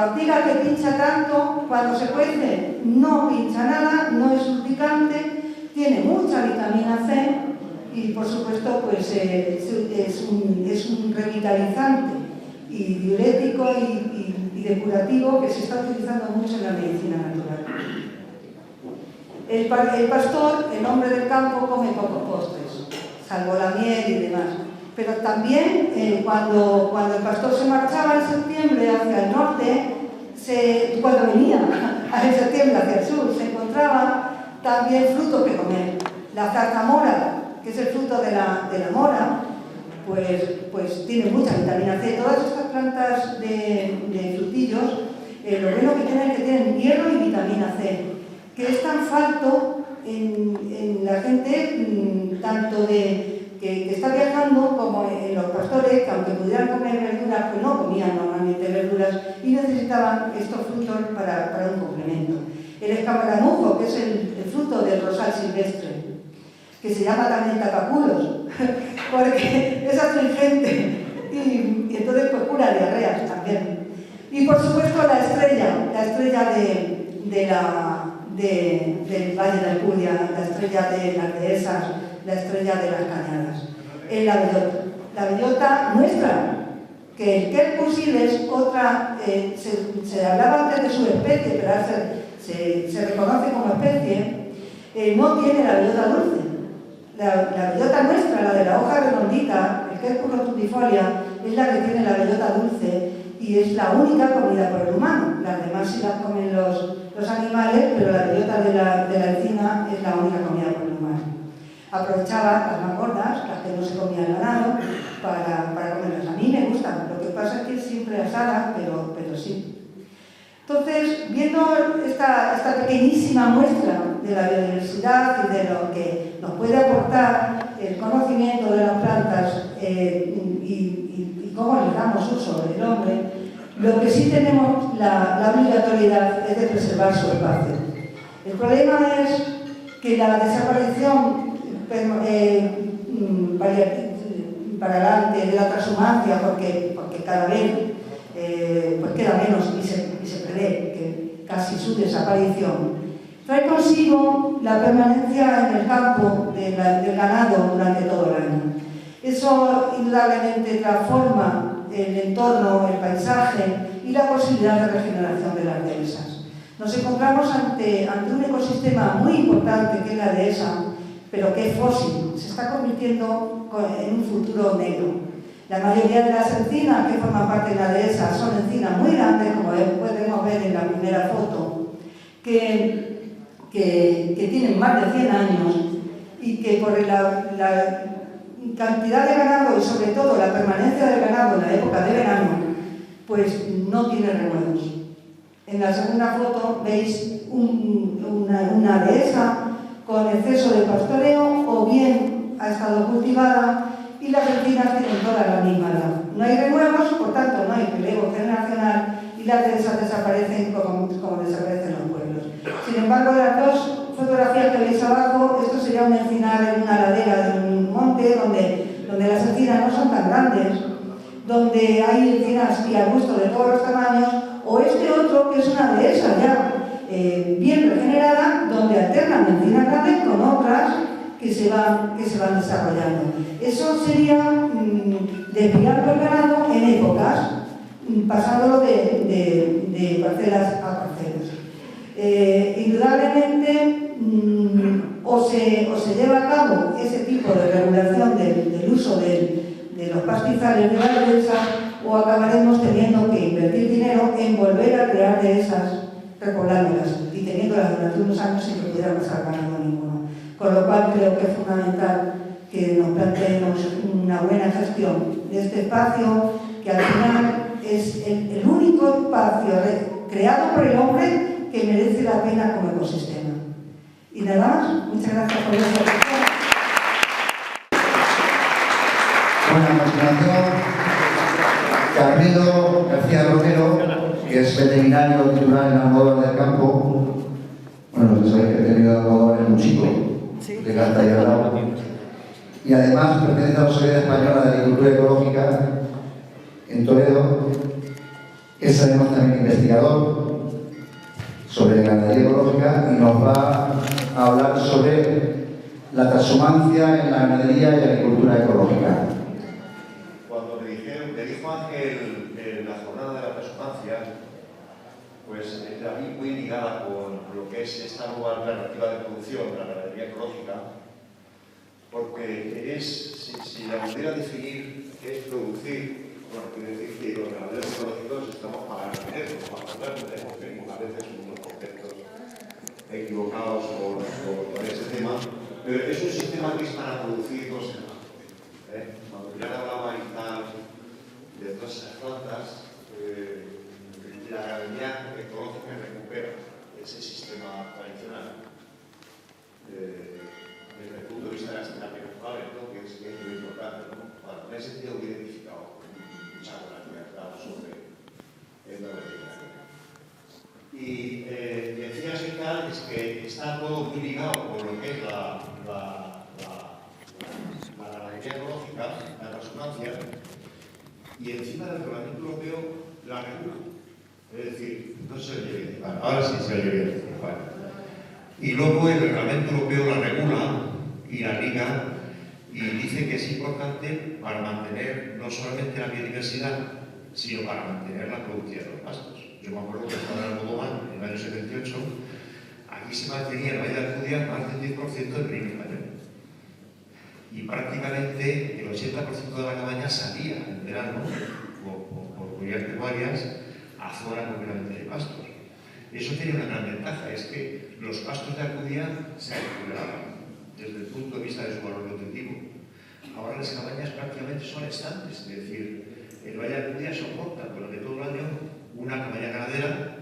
ortiga que pincha tanto, cuando se cuece no pincha nada, no es urticante, tiene mucha vitamina C y por supuesto pues, es un revitalizante y diurético y depurativo que se está utilizando mucho en la medicina natural. El pastor, el hombre del campo, come pocos postres, salvo la miel y demás. Pero también cuando el pastor se marchaba en septiembre hacia el norte, cuando venía en septiembre hacia el sur, se encontraba también fruto que comer. La zarzamora, que es el fruto de la mora, pues tiene mucha vitamina C. Todas estas plantas de frutillos, lo bueno que tienen es que tienen hierro y vitamina C, que es tan falto en la gente, tanto que está viajando como en los pastores, que aunque pudieran comer verduras, pues no comían normalmente verduras y necesitaban estos frutos para un complemento. El escamaramujo, que es el fruto del rosal silvestre, que se llama también tapaculos, porque es astringente y entonces pues cura diarreas también. Y por supuesto la estrella del Valle de Alcudia, la estrella de las dehesas, la estrella de las cañadas, es la bellota nuestra, que el Quercus es otra, se hablaba antes de su especie, pero ahora se reconoce como especie, no tiene la bellota dulce. La bellota nuestra, la de la hoja redondita, el Quercus rotundifolia, es la que tiene la bellota dulce y es la única comida por el humano. Las demás sí las comen los animales, pero la bellota de la encina es la única comida por el humano. Aprovechaba las más gordas, las que no se comía el ganado, para comerlas. A mí me gustan, lo que pasa es que es siempre asada, pero sí. Entonces, viendo esta pequeñísima muestra de la biodiversidad y de lo que nos puede aportar el conocimiento de las plantas y cómo les damos uso del hombre, lo que sí tenemos la obligatoriedad es de preservar su espacio. El problema es que la desaparición para adelante de la transhumancia, porque cada vez pues queda menos y se prevé que casi su desaparición, trae consigo la permanencia en el campo del ganado durante todo el año. Eso indudablemente transforma el entorno, el paisaje y la posibilidad de regeneración de las dehesas. Nos encontramos ante un ecosistema muy importante que es la dehesa, pero que es fósil, se está convirtiendo en un futuro negro. La mayoría de las encinas que forman parte de la dehesa son encinas muy grandes, como podemos ver en la primera foto, que tienen más de 100 años y que por la cantidad de ganado y sobre todo la permanencia del ganado en la época de verano, pues no tiene renuevos. En la segunda foto veis una dehesa con exceso de pastoreo o bien ha estado cultivada y las encinas tienen toda la misma edad. No hay renuevos, por tanto no hay relevo generacional y las dehesas desaparecen como desaparecen los pueblos. Sin embargo, las dos fotografías que veis abajo, esto sería un encinar en una ladera de un monte donde las encinas no son tan grandes, donde hay encinas y arbustos de todos los tamaños, o este otro que es una dehesa ya bien regenerada, donde alternan encinas grandes con otras que se van desarrollando. Eso sería desviando el ganado en épocas, pasándolo de parcelas a parcelas. Indudablemente, o se lleva a cabo ese tipo de regulación del uso de los pastizales de la dehesa, o acabaremos teniendo que invertir dinero en volver a crear dehesas, repoblándolas y teniéndolas durante unos años sin que pudiera pasar ganado ninguno. Con lo cual creo que es fundamental que nos planteemos una buena gestión de este espacio, que al final es el único espacio creado por el hombre que merece la pena como ecosistema. Y nada más, muchas gracias por vuestra atención. Bueno, a continuación, Garrido García Romero, que es veterinario titular en Almodóvar del Campo. Bueno, sabéis que he tenido Almodóvar en un chico de Canta y Alao. Y además pertenece a la Sociedad Española de Agricultura Ecológica en Toledo. Es además también investigador sobre ganadería ecológica y nos va a hablar sobre la transhumancia en la ganadería y agricultura ecológica. Cuando me dijo Ángel la jornada de la transhumancia, pues la vi muy ligada con lo que es esta nueva alternativa de producción, la ganadería ecológica, porque si la pudiera definir, qué es producir. Bueno, quiere decir que los ganaderos ecológicos estamos para ganar dinero, para ganar dinero, tenemos a veces unos conceptos equivocados con ese tema, pero es un sistema que es para producir cosas. Cuando ya hablaba y tal de todas esas plantas, la ganadería ecológica recupera ese sistema tradicional desde el punto de vista de las terapias naturales, ¿no? que es muy importante. ¿no? Bueno, en ese sentido he identificado mucha ganadería sobre el veterinario. Y decías que tal es que está todo muy ligado con lo que es la ganadería ecológica, la transhumancia, y encima del reglamento europeo la regula. Es decir, no se oye bien. Vale, ahora sí se oye bien. Vale. Y luego el reglamento europeo la regula y la liga y dice que es importante para mantener no solamente la biodiversidad, sino para mantener la productividad de los pastos. Yo me acuerdo que estaba en Almodóvar en el año 78, aquí se mantenía en la Valle de Alcudia más del 10% del primer año. Y prácticamente el 80% de la cabaña salía en verano, por cubiertas pecuarias, a zona completamente de pastos. Eso tiene una gran ventaja, es que los pastos de Alcudia se recuperaban desde el punto de vista de su valor nutritivo. Ahora las cabañas prácticamente son estantes, es decir, el Valle de Alcudia soporta durante todo el año una cabaña ganadera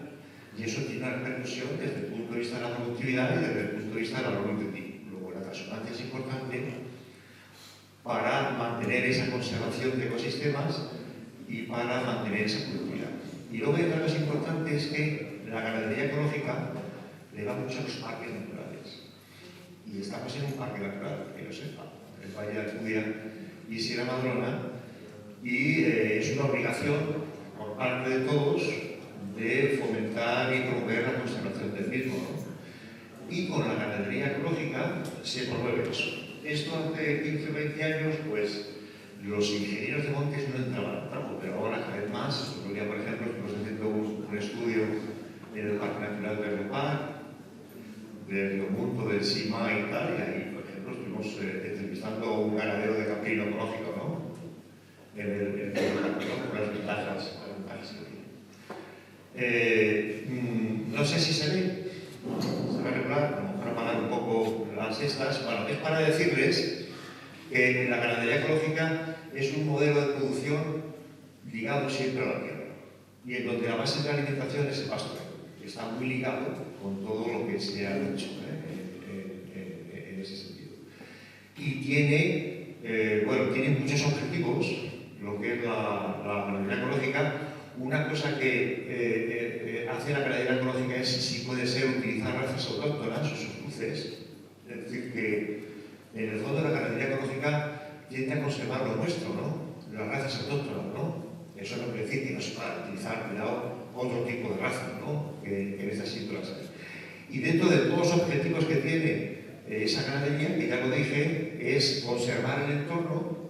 y eso tiene una repercusión desde el punto de vista de la productividad y desde el punto de vista del valor nutritivo. Luego la transhumancia es importante para mantener esa conservación de ecosistemas y para mantener esa productividad. Y luego hay otra cosa importante, es que la ganadería ecológica le va mucho a los parques naturales. Y estamos en un parque natural, que lo sepa, el Valle de Alcudia y Sierra Madrona, y es una obligación por parte de todos de fomentar y promover la conservación del mismo, ¿no? Y con la ganadería ecológica se promueve eso. Esto hace 15 o 20 años, pues los ingenieros de montes no entraban al campo, pero ahora cada vez más. Otro día, por ejemplo, estamos haciendo un estudio en el Parque Natural del Repar, del Río Murto, del Sima y tal, y ahí, por ejemplo, estuvimos entrevistando a un ganadero de caprino ecológico, ¿no? En el con las ventajas ambientales que tiene. No sé si se ve regular, a lo mejor apagar un poco las estas. Bueno, es para decirles que la ganadería ecológica es un modelo de producción ligado siempre a la tierra, y en donde la base de la alimentación es el pastoreo, que está muy ligado con todo lo que se ha dicho en ese sentido. Y tiene, tiene muchos objetivos, lo que es la ganadería ecológica. Una cosa que hace la ganadería ecológica es, si puede ser, utilizar razas autóctonas o sus cruces. Es decir, que en el fondo la ganadería ecológica tiende a conservar lo nuestro, ¿no? Las razas autóctonas, ¿no? Eso no quiere decir que no se pueda utilizar, cuidado, otro tipo de razas, ¿no? Que necesito las hay. Y dentro de todos los objetivos que tiene esa ganadería, que ya lo dije, es conservar el entorno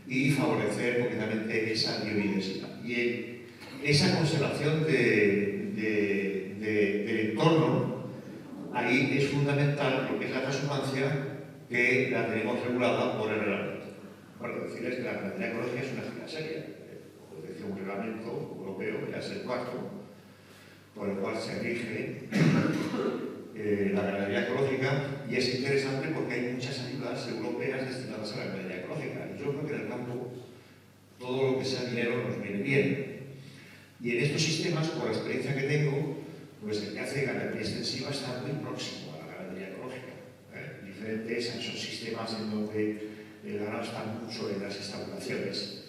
y favorecer completamente esa biodiversidad. Y esa conservación del entorno, ahí es fundamental lo que es la transhumancia, que la tenemos regulada por el reglamento. Bueno, decirles que la ganadería ecológica es una actividad seria. Como decía un reglamento europeo, ya es el cuarto, por el cual se rige la ganadería ecológica, y es interesante porque hay muchas ayudas europeas destinadas a la ganadería ecológica. Y yo creo que en el campo todo lo que sea dinero nos viene bien. Y en estos sistemas, por la experiencia que tengo, pues el que hace ganadería extensiva está muy próximo a la ganadería ecológica. Diferentes a esos sistemas en donde el ganado está mucho en las instalaciones.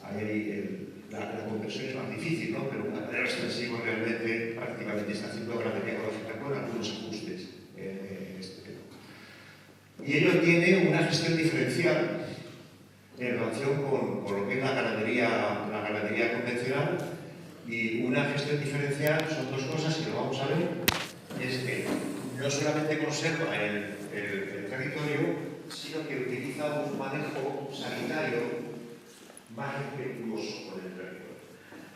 Ahí la conversión es más difícil, ¿no? Pero un ganadero extensivo realmente prácticamente está haciendo ganadería ecológica con algunos ajustes en este tema. Y ello tiene una gestión diferencial en relación con lo que es la ganadería convencional, y una gestión diferencial son dos cosas que lo vamos a ver. Es que no solamente conserva el territorio, sino que utiliza un manejo sanitario más respetuoso con el territorio.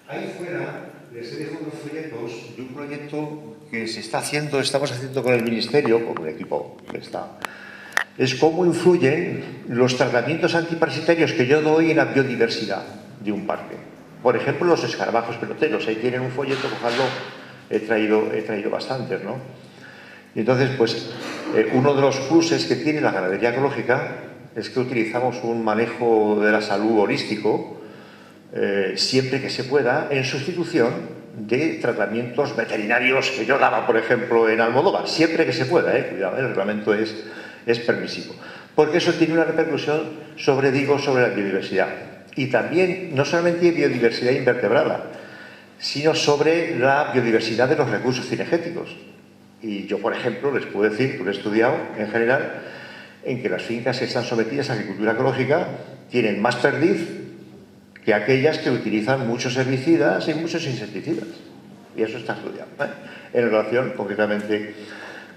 Ahí fuera les dejo unos folletos de un proyecto que se está haciendo, estamos haciendo con el Ministerio, con un equipo que está. Es cómo influyen los tratamientos antiparasitarios que yo doy en la biodiversidad de un parque. Por ejemplo, los escarabajos peloteros. Ahí tienen un folleto, cogerlo, he traído bastantes, ¿no? Y entonces, pues, uno de los pluses que tiene la ganadería ecológica es que utilizamos un manejo de la salud holístico siempre que se pueda, en sustitución de tratamientos veterinarios que yo daba, por ejemplo, en Almodóvar. Siempre que se pueda, cuidado, el reglamento es permisivo. Porque eso tiene una repercusión sobre la biodiversidad. Y también, no solamente biodiversidad invertebrada, sino sobre la biodiversidad de los recursos cinegéticos. Y yo, por ejemplo, les puedo decir, que lo he estudiado en general, en que las fincas que están sometidas a agricultura ecológica tienen más perdiz que aquellas que utilizan muchos herbicidas y muchos insecticidas. Y eso está estudiado, en relación concretamente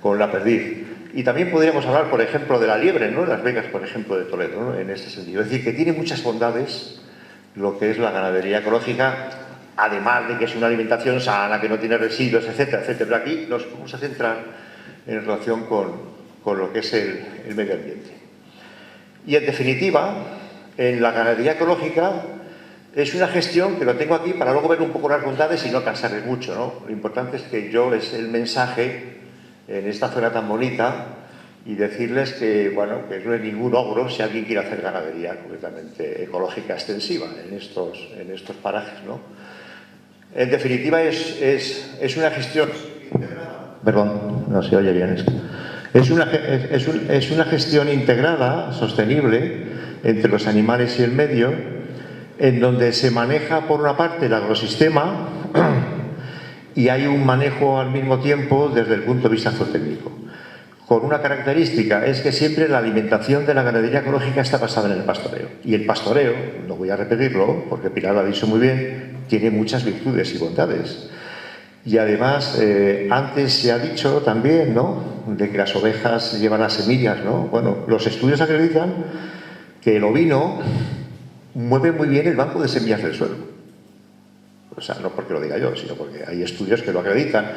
con la perdiz. Y también podríamos hablar, por ejemplo, de la liebre, ¿no? Las Vegas, por ejemplo, de Toledo, ¿no? En este sentido. Es decir, que tiene muchas bondades lo que es la ganadería ecológica, además de que es una alimentación sana, que no tiene residuos, etcétera, etcétera. Pero aquí nos vamos a centrar en relación con lo que es el medio ambiente. Y en definitiva, en la ganadería ecológica es una gestión que lo tengo aquí para luego ver un poco las bondades y no cansarles mucho, ¿no? Lo importante es que yo es el mensaje en esta zona tan bonita y decirles que, bueno, que no es ningún ogro si alguien quiere hacer ganadería completamente ecológica extensiva en estos parajes, ¿no? En definitiva es una gestión integrada. Perdón, no se oye bien esto. Es una gestión integrada, sostenible, entre los animales y el medio, en donde se maneja por una parte el agrosistema y hay un manejo al mismo tiempo desde el punto de vista zootécnico. Con una característica, es que siempre la alimentación de la ganadería ecológica está basada en el pastoreo. Y el pastoreo, no voy a repetirlo, porque Pilar lo ha dicho muy bien, tiene muchas virtudes y bondades. Y además, antes se ha dicho también, ¿no?, de que las ovejas llevan las semillas, ¿no? Bueno, los estudios acreditan que el ovino mueve muy bien el banco de semillas del suelo. O sea, no porque lo diga yo, sino porque hay estudios que lo acreditan,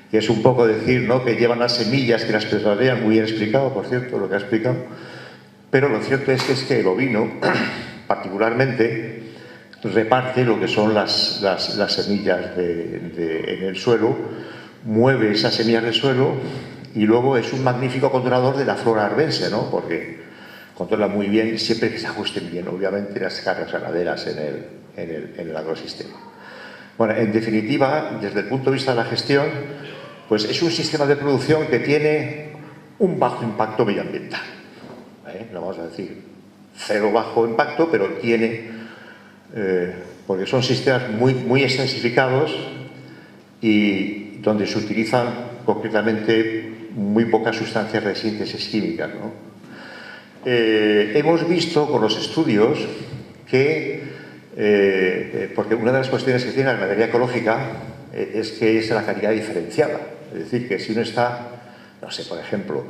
que es un poco decir, ¿no?, que llevan las semillas que las petrolean, muy bien explicado, por cierto, lo que ha explicado, pero lo cierto es que el ovino, particularmente, reparte lo que son las semillas en el suelo, mueve esas semillas del suelo y luego es un magnífico controlador de la flora arbense, ¿no?, porque controla muy bien, siempre que se ajusten bien, obviamente, las cargas ganaderas en el agrosistema. Bueno, en definitiva, desde el punto de vista de la gestión, pues es un sistema de producción que tiene un bajo impacto medioambiental. No vamos a decir cero bajo impacto, pero tiene, porque son sistemas muy extensificados y donde se utilizan concretamente muy pocas sustancias de síntesis química, ¿no? Hemos visto con los estudios que, porque una de las cuestiones que tiene la ganadería ecológica es que es la calidad diferenciada. Es decir, que si uno está, no sé, por ejemplo,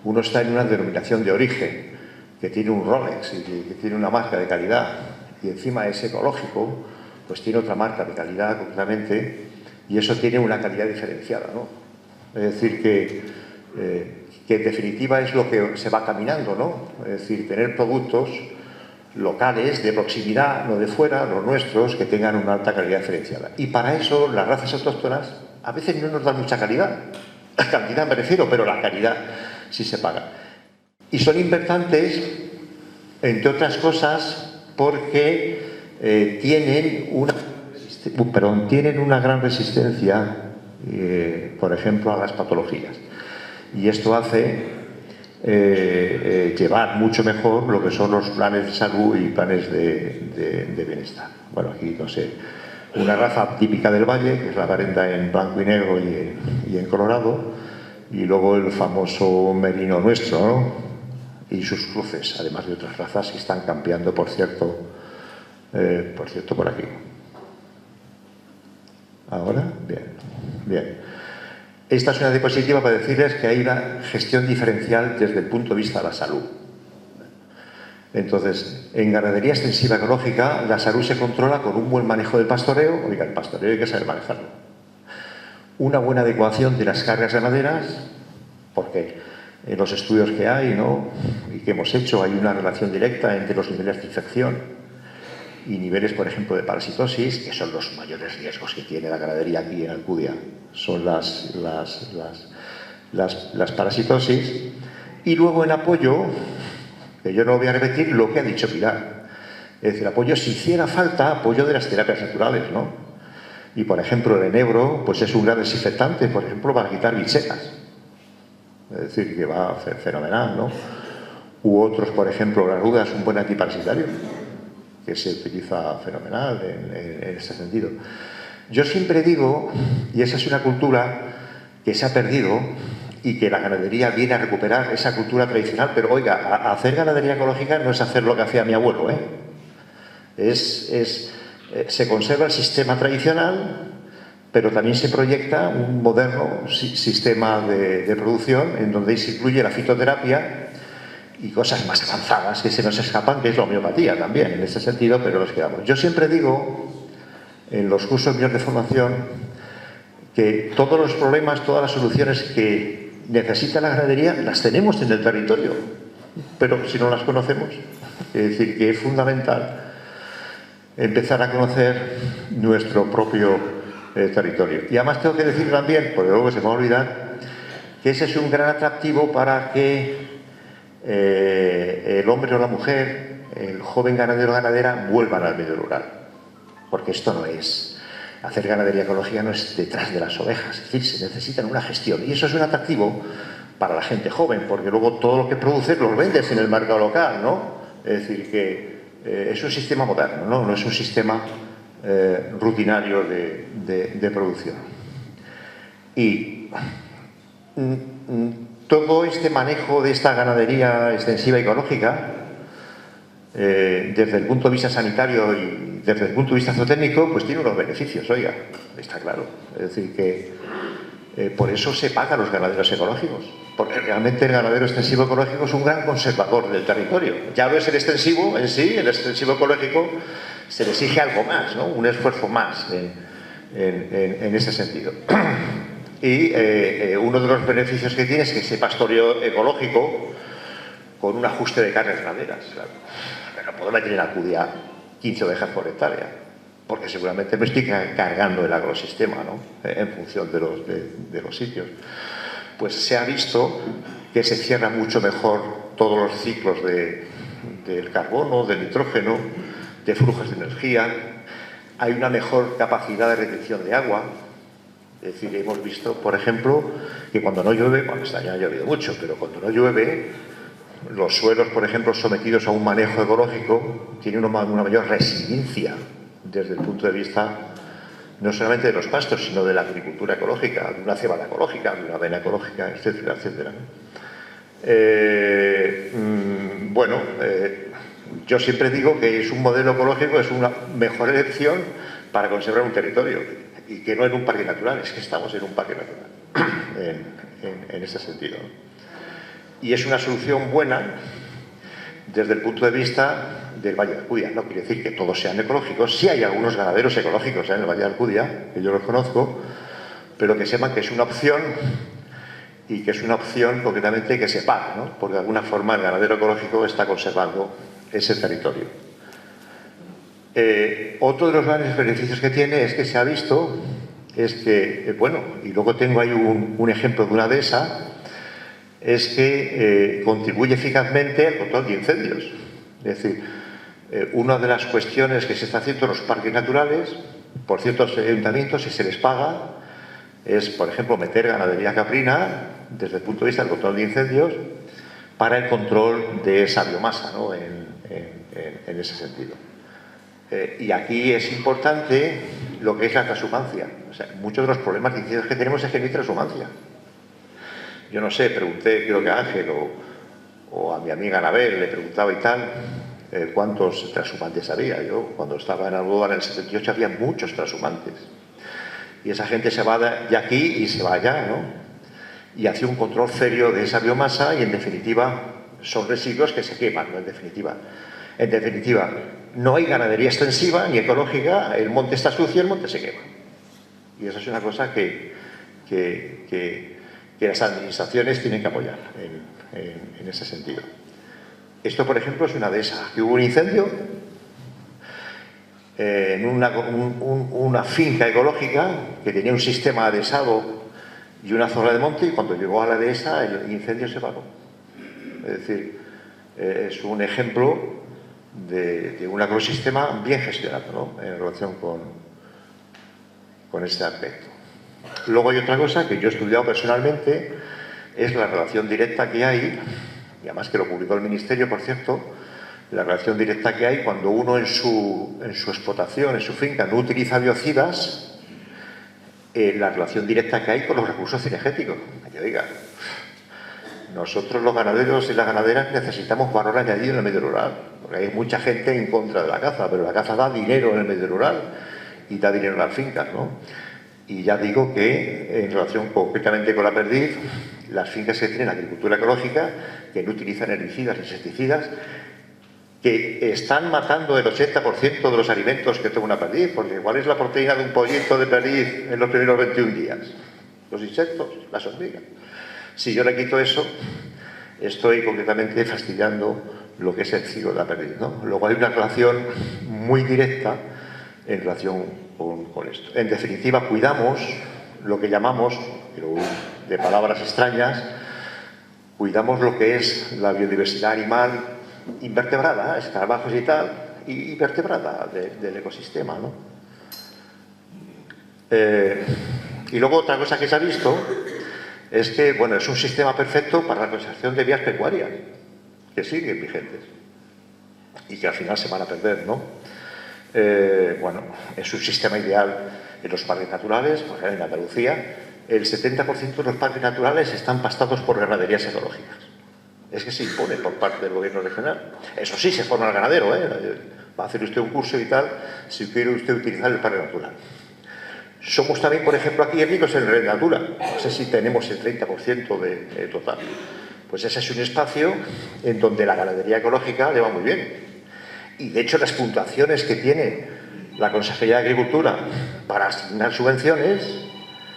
uno está en una denominación de origen que tiene un Rolex y que tiene una marca de calidad y encima es ecológico, pues tiene otra marca de calidad concretamente y eso tiene una calidad diferenciada, ¿no? Es decir, que en definitiva es lo que se va caminando, ¿no? Es decir, tener productos locales, de proximidad, no de fuera, los nuestros, que tengan una alta calidad diferenciada. Y para eso las razas autóctonas a veces no nos dan mucha calidad. La cantidad me refiero, pero la calidad sí se paga. Y son importantes, entre otras cosas, porque tienen una gran resistencia, por ejemplo, a las patologías. Y esto hace llevar mucho mejor lo que son los planes de salud y planes de bienestar. Bueno, aquí, no sé, una raza típica del valle, que es la Garenda en blanco y negro y en colorado, y luego el famoso merino nuestro, ¿no?, y sus cruces, además de otras razas que están cambiando, por cierto, por aquí. ¿Ahora? Bien. Esta es una diapositiva para decirles que hay una gestión diferencial desde el punto de vista de la salud. Entonces, en ganadería extensiva ecológica, la salud se controla con un buen manejo del pastoreo. Oiga, el pastoreo hay que saber manejarlo. Una buena adecuación de las cargas ganaderas, porque en los estudios que hay, ¿no?, y que hemos hecho, hay una relación directa entre los niveles de infección y niveles, por ejemplo, de parasitosis, que son los mayores riesgos que tiene la ganadería aquí en Alcudia. Son las parasitosis. Y luego en apoyo, que yo no voy a repetir lo que ha dicho Pilar. Es decir, apoyo, si hiciera falta, apoyo de las terapias naturales, ¿no? Y, por ejemplo, el enebro, pues es un gran desinfectante, por ejemplo, para quitar bicheras. Es decir, que va fenomenal, ¿no? U otros, por ejemplo, la ruda es un buen antiparasitario, que se utiliza fenomenal en ese sentido. Yo siempre digo, y esa es una cultura que se ha perdido y que la ganadería viene a recuperar esa cultura tradicional, pero oiga, hacer ganadería ecológica no es hacer lo que hacía mi abuelo, ¿eh? Se conserva el sistema tradicional, pero también se proyecta un moderno sistema de producción en donde se incluye la fitoterapia y cosas más avanzadas que se nos escapan, que es la homeopatía también, en ese sentido, pero los quedamos. Yo siempre digo, en los cursos míos de formación, que todos los problemas, todas las soluciones que necesita la ganadería, las tenemos en el territorio, pero si no las conocemos, es decir, que es fundamental empezar a conocer nuestro propio territorio. Y además tengo que decir también, porque luego se me va a olvidar, que ese es un gran atractivo para que el hombre o la mujer, el joven ganadero o ganadera, vuelvan al medio rural. Porque esto no es, hacer ganadería ecológica no es detrás de las ovejas, es decir, se necesita una gestión. Y eso es un atractivo para la gente joven, porque luego todo lo que produces lo vendes en el mercado local, ¿no? Es decir, que es un sistema moderno, ¿no? No es un sistema rutinario de producción. Y todo este manejo de esta ganadería extensiva ecológica, desde el punto de vista sanitario y desde el punto de vista zootécnico, pues tiene unos beneficios, oiga, está claro. Es decir, que por eso se pagan los ganaderos ecológicos. porque realmente el ganadero extensivo ecológico es un gran conservador del territorio. Ya lo es el extensivo en sí, el extensivo ecológico se le exige algo más, ¿no? Un esfuerzo más en ese sentido. Y uno de los beneficios que tiene es que ese pastoreo ecológico, con un ajuste de carnes ganaderas, claro, pero puedo meter en Alcudia 15 ovejas por hectárea, porque seguramente me estoy cargando el agrosistema, ¿no? En función de los sitios. Pues se ha visto que se cierran mucho mejor todos los ciclos del carbono, del nitrógeno, de flujos de energía. Hay una mejor capacidad de retención de agua. Es decir, hemos visto, por ejemplo, que cuando no llueve, bueno, este año ha llovido mucho, pero cuando no llueve, los suelos, por ejemplo, sometidos a un manejo ecológico, tienen una mayor resiliencia desde el punto de vista no solamente de los pastos, sino de la agricultura ecológica, de una cebada ecológica, de una avena ecológica, etcétera, etcétera. Yo siempre digo que es un modelo ecológico, es una mejor elección para conservar un territorio, y que no en un parque natural, es que estamos en un parque natural, en ese sentido. Y es una solución buena desde el punto de vista del Valle de Alcudia. No quiere decir que todos sean ecológicos. Sí hay algunos ganaderos ecológicos en el Valle de Alcudia, que yo los conozco, pero que sepan que es una opción, y que es una opción concretamente que se paga, ¿no? Porque de alguna forma el ganadero ecológico está conservando ese territorio. Otro de los grandes beneficios que tiene es que se ha visto, es que, y luego tengo ahí un ejemplo de una dehesa, es que contribuye eficazmente al control de incendios. Es decir, una de las cuestiones que se está haciendo en los parques naturales, por ciertos ayuntamientos, si se les paga, es, por ejemplo, meter ganadería caprina desde el punto de vista del control de incendios para el control de esa biomasa, ¿no? En ese sentido. Y aquí es importante lo que es la transhumancia. O sea, muchos de los problemas de incendios que tenemos es que no hay transhumancia. Yo no sé, pregunté, creo que a Ángel o a mi amiga Anabel, le preguntaba y tal, cuántos transhumantes había. Yo, cuando estaba en Almodóvar en el 78, había muchos transhumantes. Y esa gente se va de aquí y se va allá, ¿no? Y hace un control serio de esa biomasa y, en definitiva, son residuos que se queman, ¿no? En definitiva, no hay ganadería extensiva ni ecológica, el monte está sucio, el monte se quema. Y eso es una cosa que las administraciones tienen que apoyar en ese sentido. Esto, por ejemplo, es una dehesa, que hubo un incendio en una finca ecológica que tenía un sistema adhesado y una zona de monte, y cuando llegó a la dehesa el incendio se paró. Es decir, es un ejemplo de un ecosistema bien gestionado, ¿no? En relación con este aspecto. Luego hay otra cosa que yo he estudiado personalmente, es la relación directa que hay, y además que lo publicó el Ministerio, por cierto, la relación directa que hay cuando uno en su explotación, en su finca, no utiliza biocidas, la relación directa que hay con los recursos cinegéticos. Que diga, nosotros los ganaderos y las ganaderas necesitamos valor añadido en el medio rural, porque hay mucha gente en contra de la caza, pero la caza da dinero en el medio rural y da dinero en las fincas, ¿no? Y ya digo que, en relación concretamente con la perdiz, las fincas que tienen agricultura ecológica, que no utilizan herbicidas ni insecticidas, que están matando el 80% de los alimentos que toma una perdiz, porque ¿cuál es la proteína de un pollito de perdiz en los primeros 21 días? Los insectos, las hormigas. Si yo le quito eso, estoy concretamente fastidiando lo que es el ciclo de la perdiz, ¿no? Luego hay una relación muy directa en relación con esto. En definitiva, cuidamos lo que llamamos, pero de palabras extrañas, cuidamos lo que es la biodiversidad animal invertebrada, escarabajos y tal, y vertebrada del ecosistema, ¿no? Y luego otra cosa que se ha visto es que, es un sistema perfecto para la conservación de vías pecuarias, que siguen vigentes y que al final se van a perder, ¿no? Es un sistema ideal en los parques naturales. Por ejemplo, en Andalucía, el 70% de los parques naturales están pastados por ganaderías ecológicas. Es que se impone por parte del gobierno regional. Eso sí, se forma el ganadero, ¿eh? Va a hacer usted un curso y tal, si quiere usted utilizar el parque natural. Somos también, por ejemplo, aquí ricos en red natura. No sé si tenemos el 30% de total. Pues ese es un espacio en donde la ganadería ecológica le va muy bien. Y de hecho las puntuaciones que tiene la Consejería de Agricultura para asignar subvenciones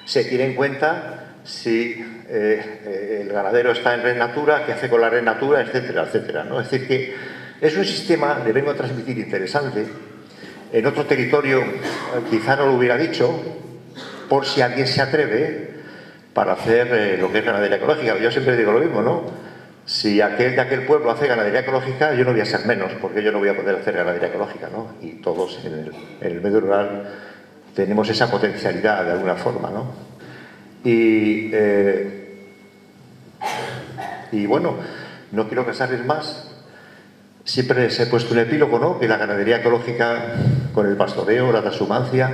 se tiene en cuenta si el ganadero está en red natura, qué hace con la red natura, etcétera, etcétera, ¿no? Es decir, que es un sistema, le vengo a transmitir, interesante. En otro territorio quizá no lo hubiera dicho, por si alguien se atreve para hacer lo que es ganadería ecológica. Yo siempre digo lo mismo, ¿no? Si aquel de aquel pueblo hace ganadería ecológica, yo no voy a ser menos, porque yo no voy a poder hacer ganadería ecológica, ¿no? Y todos en el medio rural tenemos esa potencialidad de alguna forma, ¿no? Y bueno, no quiero cansarles más. Siempre se ha puesto un epílogo, ¿no? Que la ganadería ecológica, con el pastoreo, la transhumancia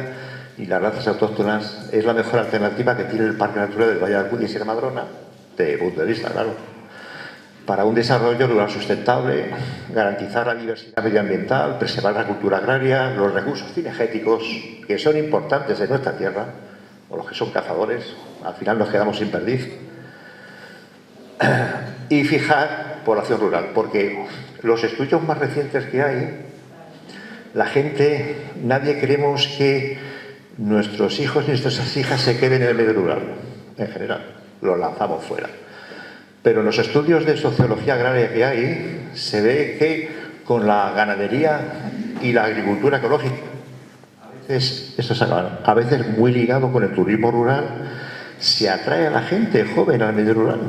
y las razas autóctonas, es la mejor alternativa que tiene el Parque Natural del Valle de Alcudia y Sierra Madrona, desde mi punto de vista, claro, para un desarrollo rural sustentable, garantizar la diversidad medioambiental, preservar la cultura agraria, los recursos cinegéticos, que son importantes en nuestra tierra, o los que son cazadores, al final nos quedamos sin perdiz, y fijar población rural, porque los estudios más recientes que hay, la gente, nadie queremos que nuestros hijos y nuestras hijas se queden en el medio rural, en general, los lanzamos fuera. Pero en los estudios de sociología agraria que hay, se ve que con la ganadería y la agricultura ecológica, a veces muy ligado con el turismo rural, se atrae a la gente joven al medio rural,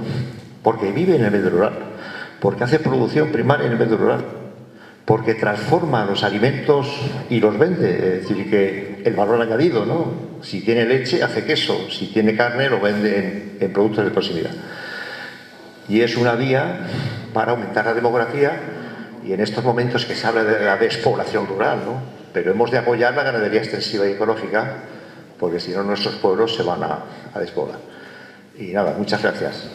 porque vive en el medio rural, porque hace producción primaria en el medio rural, porque transforma los alimentos y los vende, es decir, que el valor añadido, ¿no? Si tiene leche, hace queso, si tiene carne, lo vende en productos de proximidad. Y es una vía para aumentar la demografía y en estos momentos que se habla de la despoblación rural, ¿no? Pero hemos de apoyar la ganadería extensiva y ecológica porque si no nuestros pueblos se van a despoblar. Y nada, muchas gracias.